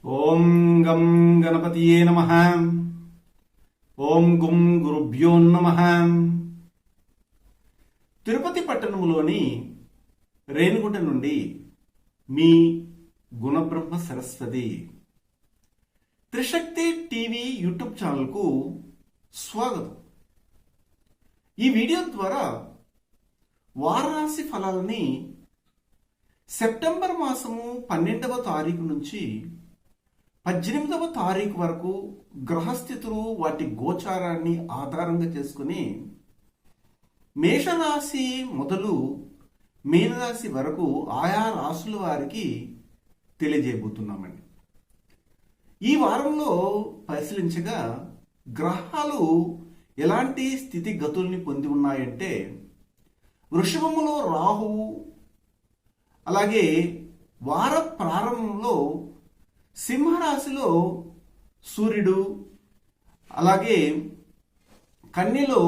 ఓం గం గణపతియే నమః. ఓం గుం గురుభ్యో నమః. తిరుపతి పట్టణంలోని రేణిగుంట నుండి మీ గుణబ్రహ్మ సరస్వతి. త్రిశక్తి టీవీ యూట్యూబ్ ఛానల్కు స్వాగతం. ఈ వీడియో ద్వారా వారాణసి ఫలాలని సెప్టెంబర్ మాసము 12వ తారీఖు నుంచి 18వ తారీఖు వరకు గ్రహస్థితులు వాటి గోచారాన్ని ఆధారంగా చేసుకుని మేషరాశి మొదలు మీనరాశి వరకు ఆయా రాశుల వారికి తెలియజేయబోతున్నామండి. ఈ వారంలో పరిశీలించగా గ్రహాలు ఎలాంటి స్థితిగతుల్ని పొంది ఉన్నాయంటే, వృషభములో రాహువు, అలాగే వార ప్రారంభంలో సింహరాశిలో సూర్యుడు, అలాగే కన్యలో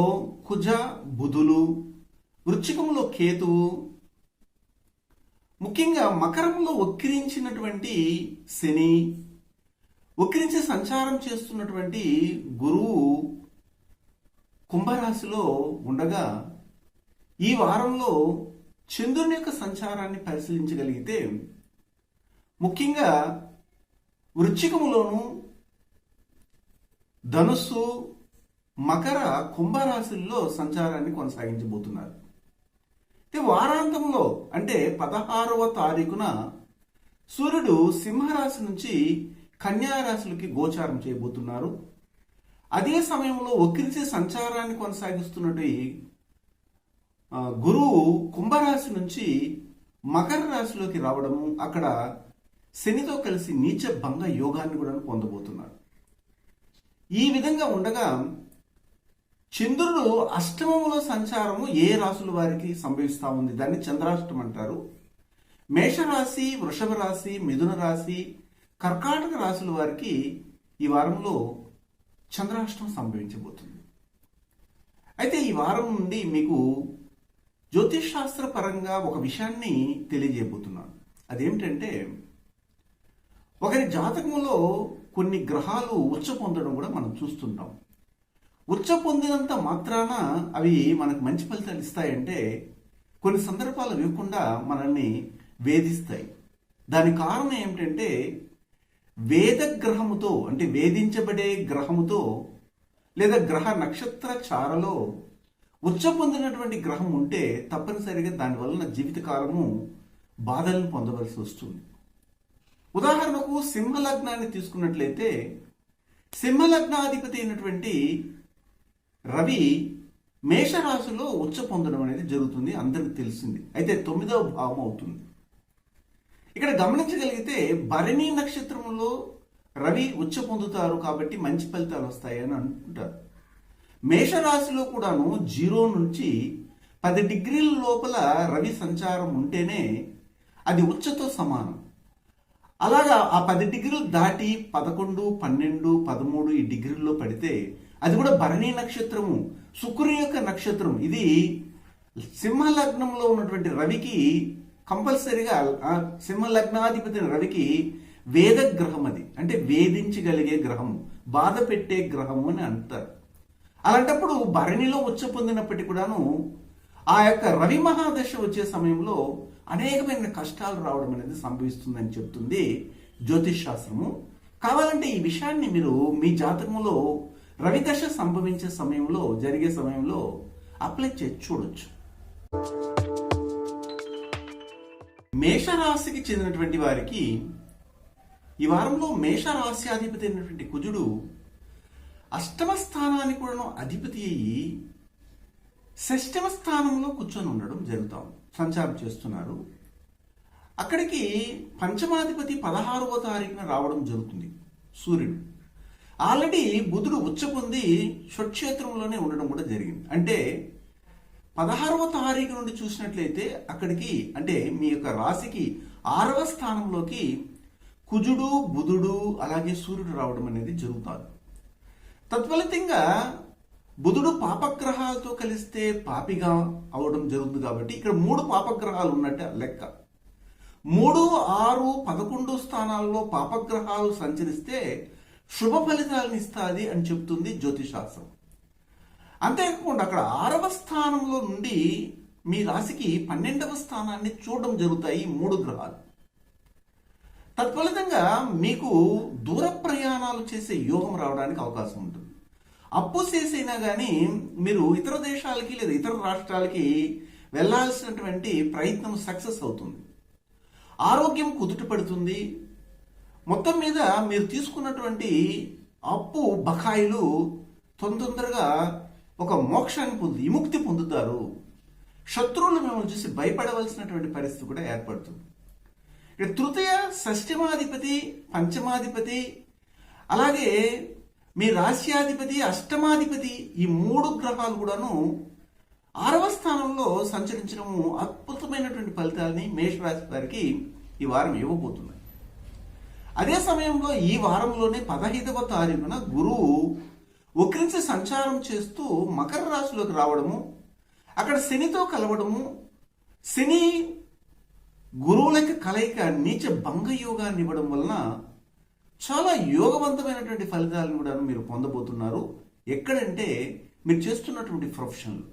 కుజ బుధులు, వృశ్చికంలో కేతువు, ముఖ్యంగా మకరంలో వక్రించినటువంటి శని, వక్రించి సంచారం చేస్తున్నటువంటి గురువు కుంభరాశిలో ఉండగా, ఈ వారంలో చంద్రుని యొక్క సంచారాన్ని పరిశీలించగలిగితే ముఖ్యంగా వృశ్చికములోను, ధనుస్సు, మకర, కుంభరాశుల్లో సంచారాన్ని కొనసాగించబోతున్నారు. వారాంతంలో అంటే 16వ తారీఖున సూర్యుడు సింహరాశి నుంచి కన్యారాశులకి గోచారం చేయబోతున్నారు. అదే సమయంలో వక్రించి సంచారాన్ని కొనసాగిస్తున్నట్టు గురువు కుంభరాశి నుంచి మకర రాశిలోకి రావడము, అక్కడ శనితో కలిసి నీచ భంగ యోగాన్ని కూడా పొందబోతున్నారు. ఈ విధంగా ఉండగా చంద్రుడు అష్టమములో సంచారము ఏ రాశుల వారికి సంభవిస్తూ ఉంది, దాన్ని చంద్రాష్టం అంటారు. మేషరాశి, వృషభ రాశి, మిథున రాశి, కర్కాటక రాశుల వారికి ఈ వారంలో చంద్రాష్టం సంభవించబోతుంది. అయితే ఈ వారం నుండి మీకు జ్యోతిష్ శాస్త్ర పరంగా ఒక విషయాన్ని తెలియజేయబోతున్నాను. అదేమిటంటే, ఒకరి జాతకంలో కొన్ని గ్రహాలు ఉచ్చ పొందడం కూడా మనం చూస్తుంటాం. ఉచ్చ పొందినంత మాత్రాన అవి మనకు మంచి ఫలితాలు ఇస్తాయంటే, కొన్ని సందర్భాలు ఇవ్వకుండా మనల్ని వేధిస్తాయి. దానికి కారణం ఏమిటంటే, వేద గ్రహముతో అంటే వేధించబడే గ్రహముతో లేదా గ్రహ నక్షత్ర చారలో ఉచ్చ పొందినటువంటి గ్రహం ఉంటే తప్పనిసరిగా దానివలన జీవితకాలము బాధలను పొందవలసి వస్తుంది. ఉదాహరణకు సింహలగ్నాన్ని తీసుకున్నట్లయితే, సింహలగ్నాధిపతి అయినటువంటి రవి మేషరాశిలో ఉచ్చ పొందడం అనేది జరుగుతుంది, అందరికి తెలిసింది. అయితే 9వ భావం అవుతుంది. ఇక్కడ గమనించగలిగితే భరణి నక్షత్రంలో రవి ఉచ్చ పొందుతారు కాబట్టి మంచి ఫలితాలు వస్తాయని అనుకుంటారు. మేషరాశిలో కూడాను 0 నుంచి 10 డిగ్రీల లోపల రవి సంచారం ఉంటేనే అది ఉచ్చతో సమానం. అలాగా ఆ 10 డిగ్రీలు దాటి 11, 12, 13 ఈ డిగ్రీల్లో పడితే అది కూడా భరణి నక్షత్రము, శుక్రుని యొక్క నక్షత్రం. ఇది సింహ లగ్నంలో ఉన్నటువంటి రవికి కంపల్సరీగా, సింహ లగ్నాధిపతి రవికి వేద గ్రహం, అది అంటే వేధించగలిగే గ్రహము, బాధ పెట్టే గ్రహము అని అంటారు. అలాంటప్పుడు భరణిలో ఉచ్చ పొందినప్పటికీ కూడాను ఆ యొక్క రవి మహాదశ వచ్చే సమయంలో అనేకమైన కష్టాలు రావడం అనేది సంభవిస్తుందని చెప్తుంది జ్యోతిష్ శాస్త్రము. కావాలంటే ఈ విషయాన్ని మీరు మీ జాతకంలో రవిదశ సంభవించే సమయంలో, జరిగే సమయంలో అప్లై చేసి చూడొచ్చు. మేషరాశికి చెందినటువంటి వారికి ఈ వారంలో మేషరాశ్యాధిపతి అయినటువంటి కుజుడు అష్టమ స్థానానికి కూడా అధిపతి అయ్యి షష్టమ స్థానంలో కూర్చొని ఉండడం జరుగుతాం, సంచారం చేస్తున్నారు. అక్కడికి పంచమాధిపతి 16వ తారీఖున రావడం జరుగుతుంది సూర్యుడు. ఆల్రెడీ బుధుడు ఉచ్చ పొంది షట్క్షేత్రంలోనే ఉండడం కూడా జరిగింది. అంటే 16వ తారీఖు నుండి చూసినట్లయితే అక్కడికి అంటే మీ యొక్క రాశికి 6వ స్థానంలోకి కుజుడు, బుధుడు, అలాగే సూర్యుడు రావడం అనేది జరుగుతారు. తత్ఫలితంగా బుధుడు పాపగ్రహాలతో కలిస్తే పాపిగా అవడం జరుగుతుంది. కాబట్టి ఇక్కడ 3 పాపగ్రహాలు ఉన్నట్టు లెక్క. 3, 6, 11 స్థానాల్లో పాపగ్రహాలు సంచరిస్తే శుభ ఫలితాలను ఇస్తుంది అని చెప్తుంది జ్యోతిశాస్త్రం. అంతేకాకుండా అక్కడ 6వ స్థానంలో నుండి మీ రాశికి 12వ స్థానాన్ని చూడడం జరుగుతాయి ఈ 3 గ్రహాలు. తత్ఫలితంగా మీకు దూర ప్రయాణాలు చేసే యోగం రావడానికి అవకాశం ఉంటుంది. అప్పు చేసైనా కానీ మీరు ఇతర దేశాలకి లేదా ఇతర రాష్ట్రాలకి వెళ్ళాల్సినటువంటి ప్రయత్నం సక్సెస్ అవుతుంది. ఆరోగ్యం కుదుట పడుతుంది. మొత్తం మీద మీరు తీసుకున్నటువంటి అప్పు బకాయిలు తొందరగా ఒక మోక్షాన్ని విముక్తి పొందుతారు. శత్రువులు మిమ్మల్ని చూసి భయపడవలసినటువంటి పరిస్థితి కూడా ఏర్పడుతుంది. ఇక్కడ తృతీయ, షష్ఠమాధిపతి, పంచమాధిపతి, అలాగే మీ రాశ్యాధిపతి, అష్టమాధిపతి, ఈ 3 గ్రహాలు కూడాను 6వ స్థానంలో సంచరించడము అద్భుతమైనటువంటి ఫలితాలని మేషరాశి వారికి ఈ వారం ఇవ్వబోతున్నాయి. అదే సమయంలో ఈ వారంలోనే 15వ తారీఖున గురువు వక్రించి సంచారం చేస్తూ మకర రాశిలోకి రావడము, అక్కడ శనితో కలవడము, శని గురువులకి కలయిక నీచ భంగ యోగాన్ని ఇవ్వడం వలన చాలా యోగవంతమైనటువంటి ఫలితాలను కూడా మీరు పొందబోతున్నారు. ఎక్కడంటే మీరు చేస్తున్నటువంటి ప్రొఫెషన్లు,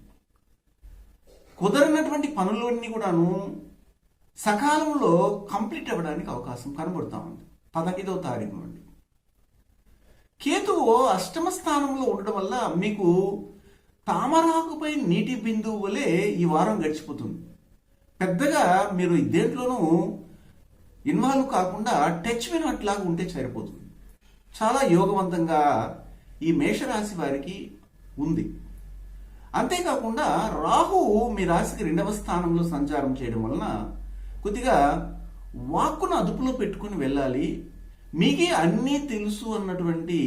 కుదరనటువంటి పనులన్నీ కూడాను సకాలంలో కంప్లీట్ అవ్వడానికి అవకాశం కనబడుతూ ఉంది 15వ తారీఖు నుండి. కేతువు అష్టమ స్థానంలో ఉండడం వల్ల మీకు తామరాకుపై నీటి బిందువు వలె ఈ వారం గడిచిపోతుంది. పెద్దగా మీరు దేంట్లోనూ ఇన్వాల్వ్ కాకుండా టచ్ వినట్లాగా ఉంటే సరిపోతుంది. చాలా యోగవంతంగా ఈ మేషరాశి వారికి ఉంది. అంతేకాకుండా రాహువు మీ రాశికి 2వ స్థానంలో సంచారం చేయడం వలన కొద్దిగా వాక్కును అదుపులో పెట్టుకుని వెళ్ళాలి. మీకే అన్నీ తెలుసు అన్నటువంటి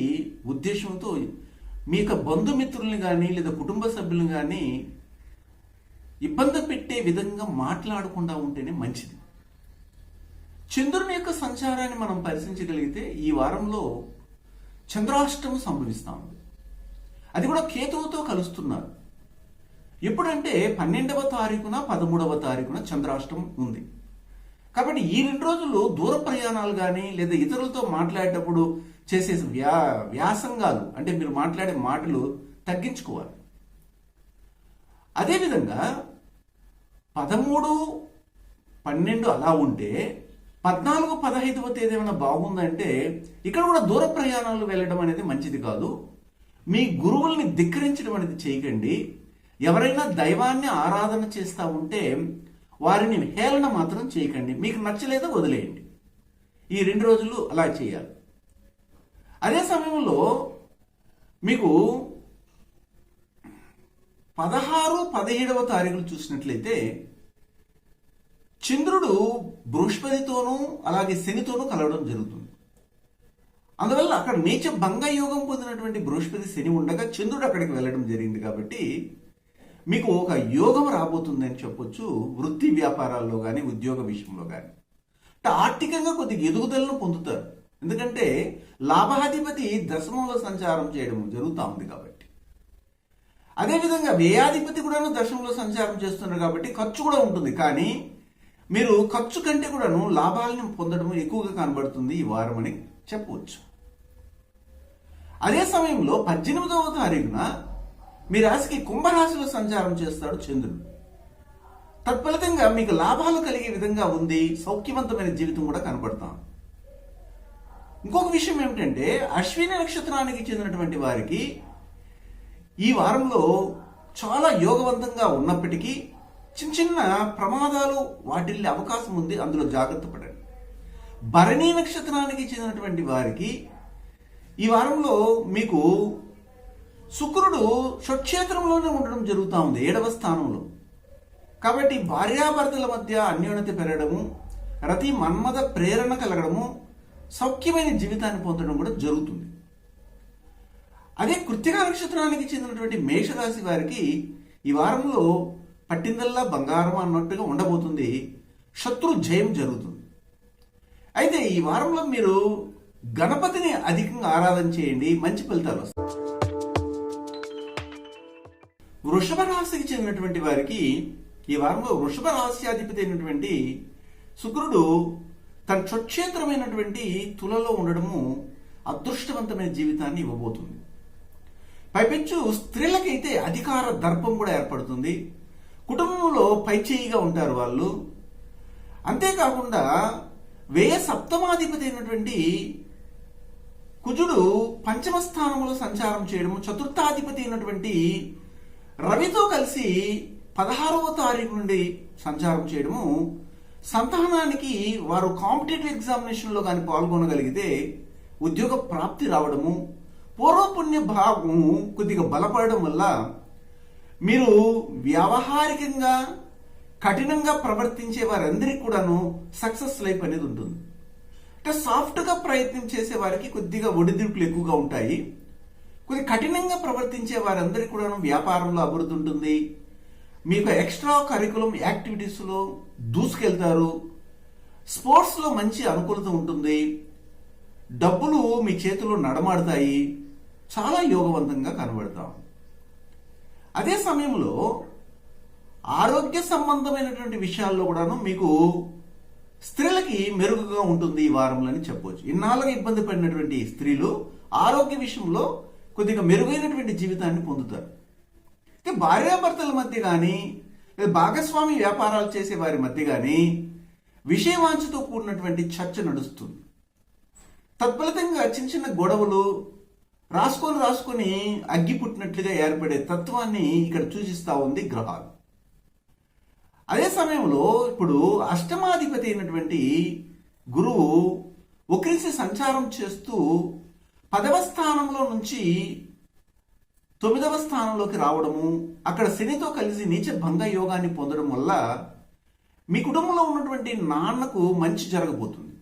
ఉద్దేశంతో మీ యొక్క బంధుమిత్రుల్ని కానీ లేదా కుటుంబ సభ్యులను కానీ ఇబ్బంది పెట్టే విధంగా మాట్లాడకుండా ఉంటేనే మంచిది. చంద్రుని యొక్క సంచారాన్ని మనం పరిశీలించగలిగితే ఈ వారంలో చంద్రాష్టమం సంభవిస్తూ ఉంది. అది కూడా కేతువుతో కలుస్తున్నారు. ఎప్పుడంటే 12వ తారీఖున 13వ తారీఖున చంద్రాష్టమం ఉంది. కాబట్టి ఈ 2 రోజులు దూర ప్రయాణాలు కానీ లేదా ఇతరులతో మాట్లాడేటప్పుడు చేసే వ్యాసంగాలు అంటే మీరు మాట్లాడే మాటలు తగ్గించుకోవాలి. అదేవిధంగా 13, 12 అలా ఉంటే 14, 15వ తేదీ ఏమైనా బాగుందంటే ఇక్కడ కూడా దూర ప్రయాణాలు వెళ్ళడం అనేది మంచిది కాదు. మీ గురువుల్ని ధిక్కరించడం అనేది చేయకండి. ఎవరైనా దైవాన్ని ఆరాధన చేస్తూ ఉంటే వారిని హేళన మాత్రం చేయకండి. మీకు నచ్చలేదో వదిలేయండి. ఈ 2 రోజులు అలా చేయాలి. అదే సమయంలో మీకు 16, 17వ తారీఖులు చూసినట్లయితే చంద్రుడు బృహస్పతితోనూ అలాగే శనితోనూ కలవడం జరుగుతుంది. అందువల్ల అక్కడ నీచ భంగ యోగం పొందినటువంటి బృహస్పతి శని ఉండగా చంద్రుడు అక్కడికి వెళ్ళడం జరిగింది. కాబట్టి మీకు ఒక యోగం రాబోతుంది అని చెప్పొచ్చు. వృత్తి వ్యాపారాల్లో కానీ ఉద్యోగ విషయంలో కానీ ఆర్థికంగా కొద్దిగా ఎదుగుదలను పొందుతారు. ఎందుకంటే లాభాధిపతి దశమంలో సంచారం చేయడం జరుగుతూ ఉంది కాబట్టి. అదేవిధంగా వ్యయాధిపతి కూడాను దశమంలో సంచారం చేస్తున్నారు కాబట్టి ఖర్చు కూడా ఉంటుంది. కానీ మీరు ఖర్చు కంటే కూడాను లాభాలను పొందడం ఎక్కువగా కనబడుతుంది ఈ వారం అని చెప్పవచ్చు. అదే సమయంలో 18వ తారీఖున మీ రాశికి కుంభరాశిలో సంచారం చేస్తాడు చంద్రుడు. తత్ఫలితంగా మీకు లాభాలు కలిగే విధంగా ఉంది. సౌఖ్యవంతమైన జీవితం కూడా కనబడతాం. ఇంకొక విషయం ఏమిటంటే అశ్విని నక్షత్రానికి చెందినటువంటి వారికి ఈ వారంలో చాలా యోగవంతంగా ఉన్నప్పటికీ చిన్న చిన్న ప్రమాదాలు వాటిల్లే అవకాశం ఉంది. అందులో జాగ్రత్త పడండి. భరణి నక్షత్రానికి చెందినటువంటి వారికి ఈ వారంలో మీకు శుక్రుడు స్వక్షేత్రంలోనే ఉండడం జరుగుతూ ఉంది 7వ స్థానంలో. కాబట్టి భార్యాభర్తల మధ్య అన్యోన్యత పెరగడము, రతి మన్మథ ప్రేరణ కలగడము, సౌఖ్యమైన జీవితాన్ని పొందడం కూడా జరుగుతుంది. అదే కృత్తిక నక్షత్రానికి చెందినటువంటి మేషరాశి వారికి ఈ వారంలో పట్టిందల్లా బంగారం అన్నట్టుగా ఉండబోతుంది. శత్రు జయం జరుగుతుంది. అయితే ఈ వారంలో మీరు గణపతిని అధికంగా ఆరాధన చేయండి, మంచి ఫలితాలు వస్తాయి. వృషభ రాశికి చెందినటువంటి వారికి ఈ వారంలో వృషభ రాశ్యాధిపతి అయినటువంటి శుక్రుడు తన స్వక్షేత్రమైనటువంటి తులలో ఉండడము అదృష్టవంతమైన జీవితాన్ని ఇవ్వబోతుంది. పైపెచ్చు స్త్రీలకైతే అధికార దర్పం కూడా ఏర్పడుతుంది. కుటుంబంలో పైచేయిగా ఉంటారు వాళ్ళు. అంతేకాకుండా వ్యయ సప్తమాధిపతి అయినటువంటి కుజుడు పంచమ స్థానంలో సంచారం చేయడము, చతుర్థాధిపతి అయినటువంటి రవితో కలిసి 16వ తారీఖు నుండి సంచారం చేయడము సంతానానికి వారు కాంపిటేటివ్ ఎగ్జామినేషన్లో కానీ పాల్గొనగలిగితే ఉద్యోగ ప్రాప్తి రావడము, పూర్వపుణ్య భావము కొద్దిగా బలపడడం వల్ల మీరు వ్యావహారికంగా కఠినంగా ప్రవర్తించే వారందరికీ కూడాను సక్సెస్ లైఫ్ అనేది ఉంటుంది. అంటే సాఫ్ట్గా ప్రయత్నం చేసే వారికి కొద్దిగా ఒడిదుడుకులు ఎక్కువగా ఉంటాయి. కొద్దిగా కఠినంగా ప్రవర్తించే వారందరికీ కూడాను వ్యాపారంలో అభివృద్ధి ఉంటుంది. మీకు ఎక్స్ట్రా కరికులం యాక్టివిటీస్లో దూసుకెళ్తారు. స్పోర్ట్స్లో మంచి అనుకూలత ఉంటుంది. డబ్బులు మీ చేతిలో నడమాడతాయి. చాలా యోగవంతంగా కనబడతాం. అదే సమయంలో ఆరోగ్య సంబంధమైనటువంటి విషయాల్లో కూడాను మీకు స్త్రీలకి మెరుగుగా ఉంటుంది ఈ వారంలో అని చెప్పవచ్చు. ఇన్నాళ్ళగా ఇబ్బంది పడినటువంటి స్త్రీలు ఆరోగ్య విషయంలో కొద్దిగా మెరుగైనటువంటి జీవితాన్ని పొందుతారు. అయితే భార్యాభర్తల మధ్య కానీ భాగస్వామి వ్యాపారాలు చేసే వారి మధ్య కానీ విషయవాంఛతో కూడినటువంటి చర్చ నడుస్తుంది. తత్ఫలితంగా చిన్న చిన్న గొడవలు రాసుకొని అగ్గి పుట్టినట్లుగా ఏర్పడే తత్వాన్ని ఇక్కడ సూచిస్తూ ఉంది గ్రహాలు. అదే సమయంలో ఇప్పుడు అష్టమాధిపతి అయినటువంటి గురువు వక్రించి సంచారం చేస్తూ 10వ స్థానంలో నుంచి 9వ స్థానంలోకి రావడము, అక్కడ శనితో కలిసి నీచ భంగ యోగాన్ని పొందడం వల్ల మీ కుటుంబంలో ఉన్నటువంటి నాన్నకు మంచి జరగబోతుంది.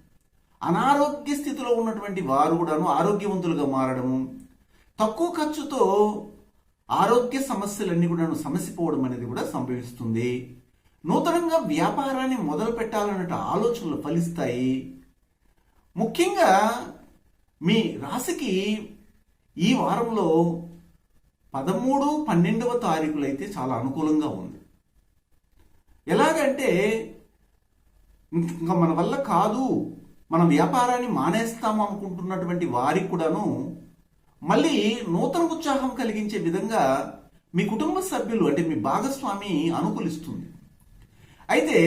అనారోగ్య స్థితిలో ఉన్నటువంటి వారు కూడాను ఆరోగ్యవంతులుగా మారడము, తక్కువ ఖర్చుతో ఆరోగ్య సమస్యలన్నీ కూడాను సమసిపోవడం అనేది కూడా సంభవిస్తుంది. నూతనంగా వ్యాపారాన్ని మొదలు పెట్టాలనే ఆలోచనలు ఫలిస్తాయి. ముఖ్యంగా మీ రాశికి ఈ వారంలో 13, 12వ తారీఖులు అయితే చాలా అనుకూలంగా ఉంది. ఎలాగంటే ఇంకా మన వల్ల కాదు, మన వ్యాపారాన్ని మానేస్తాము అనుకుంటున్నటువంటి వారికి కూడాను మళ్ళీ నూతన ఉత్సాహం కలిగించే విధంగా మీ కుటుంబ సభ్యులు అంటే మీ భాగస్వామి అనుకూలిస్తుంది. అయితే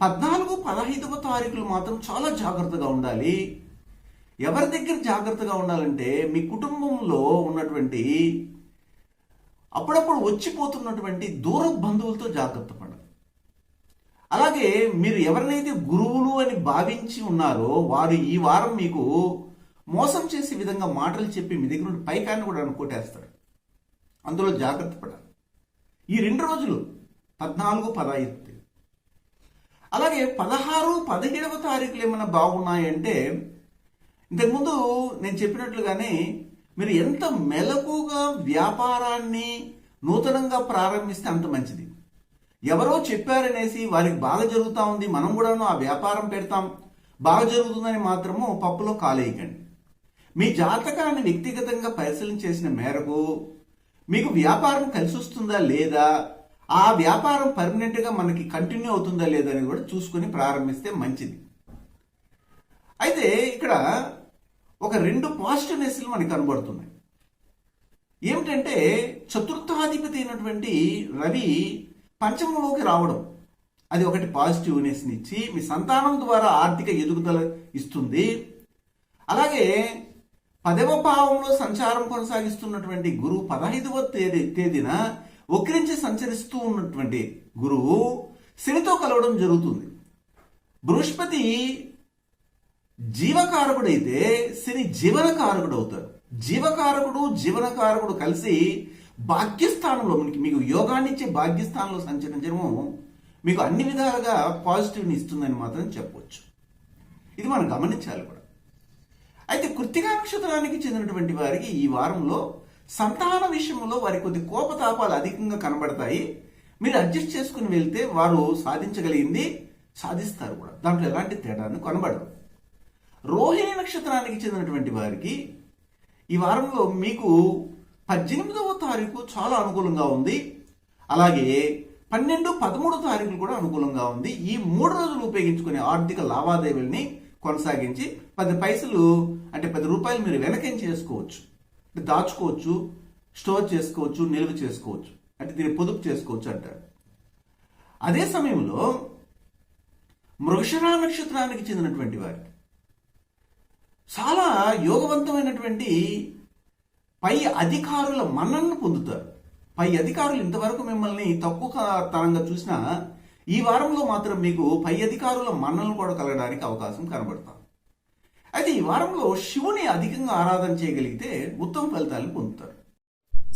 14, 15వ తారీఖులు మాత్రం చాలా జాగ్రత్తగా ఉండాలి. ఎవరి దగ్గర జాగ్రత్తగా ఉండాలంటే మీ కుటుంబంలో ఉన్నటువంటి అప్పుడప్పుడు వచ్చిపోతున్నటువంటి దూర బంధువులతో జాగ్రత్త పడాలి. అలాగే మీరు ఎవరినైతే గురువులు అని భావించి ఉన్నారో వారు ఈ వారం మీకు మోసం చేసే విధంగా మాటలు చెప్పి మీ దగ్గర నుండి పైకాన్ని కూడా కొట్టేస్తారు. అందులో జాగ్రత్త పడాలి. ఈ 2 రోజులు 14, 15. అలాగే 16, 17వ తారీఖులు ఏమైనా బాగున్నాయంటే ఇంతకుముందు నేను చెప్పినట్లుగానే మీరు ఎంత మెలకుగా వ్యాపారాన్ని నూతనంగా ప్రారంభిస్తే అంత మంచిది. ఎవరో చెప్పారనేసి వారికి బాగా జరుగుతూ ఉంది, మనం కూడాను ఆ వ్యాపారం పెడతాం, బాగా జరుగుతుందని మాత్రము పప్పులో కాలేయకండి. మీ జాతకాన్ని వ్యక్తిగతంగా పరిశీలన చేసిన మేరకు మీకు వ్యాపారం కలిసి వస్తుందా లేదా, ఆ వ్యాపారం పర్మనెంట్గా మనకి కంటిన్యూ అవుతుందా లేదా అని కూడా చూసుకొని ప్రారంభిస్తే మంచిది. అయితే ఇక్కడ ఒక 2 పాజిటివ్నెస్లు మనకి కనబడుతున్నాయి. ఏమిటంటే చతుర్థాధిపతి అయినటువంటి రవి పంచమంలోకి రావడం, అది ఒకటి పాజిటివ్నెస్ని ఇచ్చి మీ సంతానం ద్వారా ఆర్థిక ఎదుగుదల ఇస్తుంది. అలాగే 10వ భావంలో సంచారం కొనసాగిస్తున్నటువంటి గురువు 15వ తేదీన వక్రించి సంచరిస్తూ ఉన్నటువంటి గురువు శనితో కలవడం జరుగుతుంది. బృహస్పతి జీవకారకుడైతే శని జీవనకారకుడు అవుతారు. జీవనకారకుడు కలిసి భాగ్యస్థానంలో మీకు యోగాన్ని ఇచ్చే భాగ్యస్థానంలో సంచరించడము మీకు అన్ని విధాలుగా పాజిటివ్ని ఇస్తుందని మాత్రం చెప్పవచ్చు. ఇది మనం గమనించాలి కూడా. అయితే కృత్తికా నక్షత్రానికి చెందినటువంటి వారికి ఈ వారంలో సంతాన విషయంలో వారి కొద్ది కోపతాపాలు అధికంగా కనబడతాయి. మీరు అడ్జస్ట్ చేసుకుని వెళ్తే వారు సాధించగలిగింది సాధిస్తారు కూడా, దాంట్లో ఎలాంటి తేడాను కనబడదు. రోహిణి నక్షత్రానికి చెందినటువంటి వారికి ఈ వారంలో మీకు 18వ తారీఖు చాలా అనుకూలంగా ఉంది. అలాగే 12, 13 తారీఖులు కూడా అనుకూలంగా ఉంది. ఈ 3 రోజులు ఉపయోగించుకునే ఆర్థిక లావాదేవీల్ని కొనసాగించి 10 పైసలు అంటే 10 రూపాయలు మీరు వెనకేం చేసుకోవచ్చు, దాచుకోవచ్చు, స్టోర్ చేసుకోవచ్చు, నిల్వ చేసుకోవచ్చు, అంటే దీన్ని పొదుపు చేసుకోవచ్చు అంటారు. అదే సమయంలో మృగశిర నక్షత్రానికి చెందినటువంటి వారికి చాలా యోగవంతమైనటువంటి పై అధికారుల మన్ననను పొందుతారు. పై అధికారులు ఇంతవరకు మిమ్మల్ని తక్కువ తరంగా చూసినా ఈ వారంలో మాత్రం మీకు పై అధికారుల మన్ననలు కూడా కలగడానికి అవకాశం కనబడతాం. అయితే ఈ వారంలో శివుని అధికంగా ఆరాధన చేయగలిగితే ఉత్తమ ఫలితాలను పొందుతారు.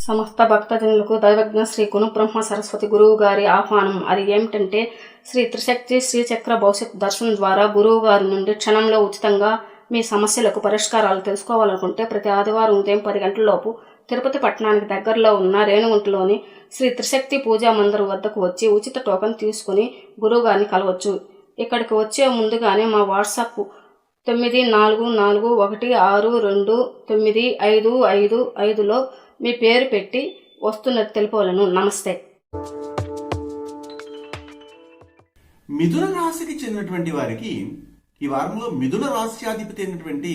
సమస్త భక్తజనులకు దైవజ్ఞ శ్రీ గుణబ్రహ్మ సరస్వతి గురువు గారి ఆహ్వానం. అది ఏమిటంటే శ్రీ త్రిశక్తి శ్రీచక్ర భవిష్యత్ దర్శనం ద్వారా గురువు గారి నుండి క్షణంలో ఉచితంగా మీ సమస్యలకు పరిష్కారాలు తెలుసుకోవాలనుకుంటే ప్రతి ఆదివారం ఉదయం 10 గంటలలోపు తిరుపతి పట్టణానికి దగ్గరలో ఉన్న రేణుగుంటలోని శ్రీ త్రిశక్తి పూజా మందిరం వద్దకు వచ్చి ఉచిత టోకెన్ తీసుకుని గురువుగారిని కలవచ్చు. ఇక్కడికి వచ్చే ముందుగానే మా వాట్సాప్ 9441629555లో మీ పేరు పెట్టి వస్తున్నది తెలుపవలను. నమస్తే. మిథున రాశికి చెందినటువంటి వారికి ఈ వారంలో మిథున రాశ్యాధిపతి అయినటువంటి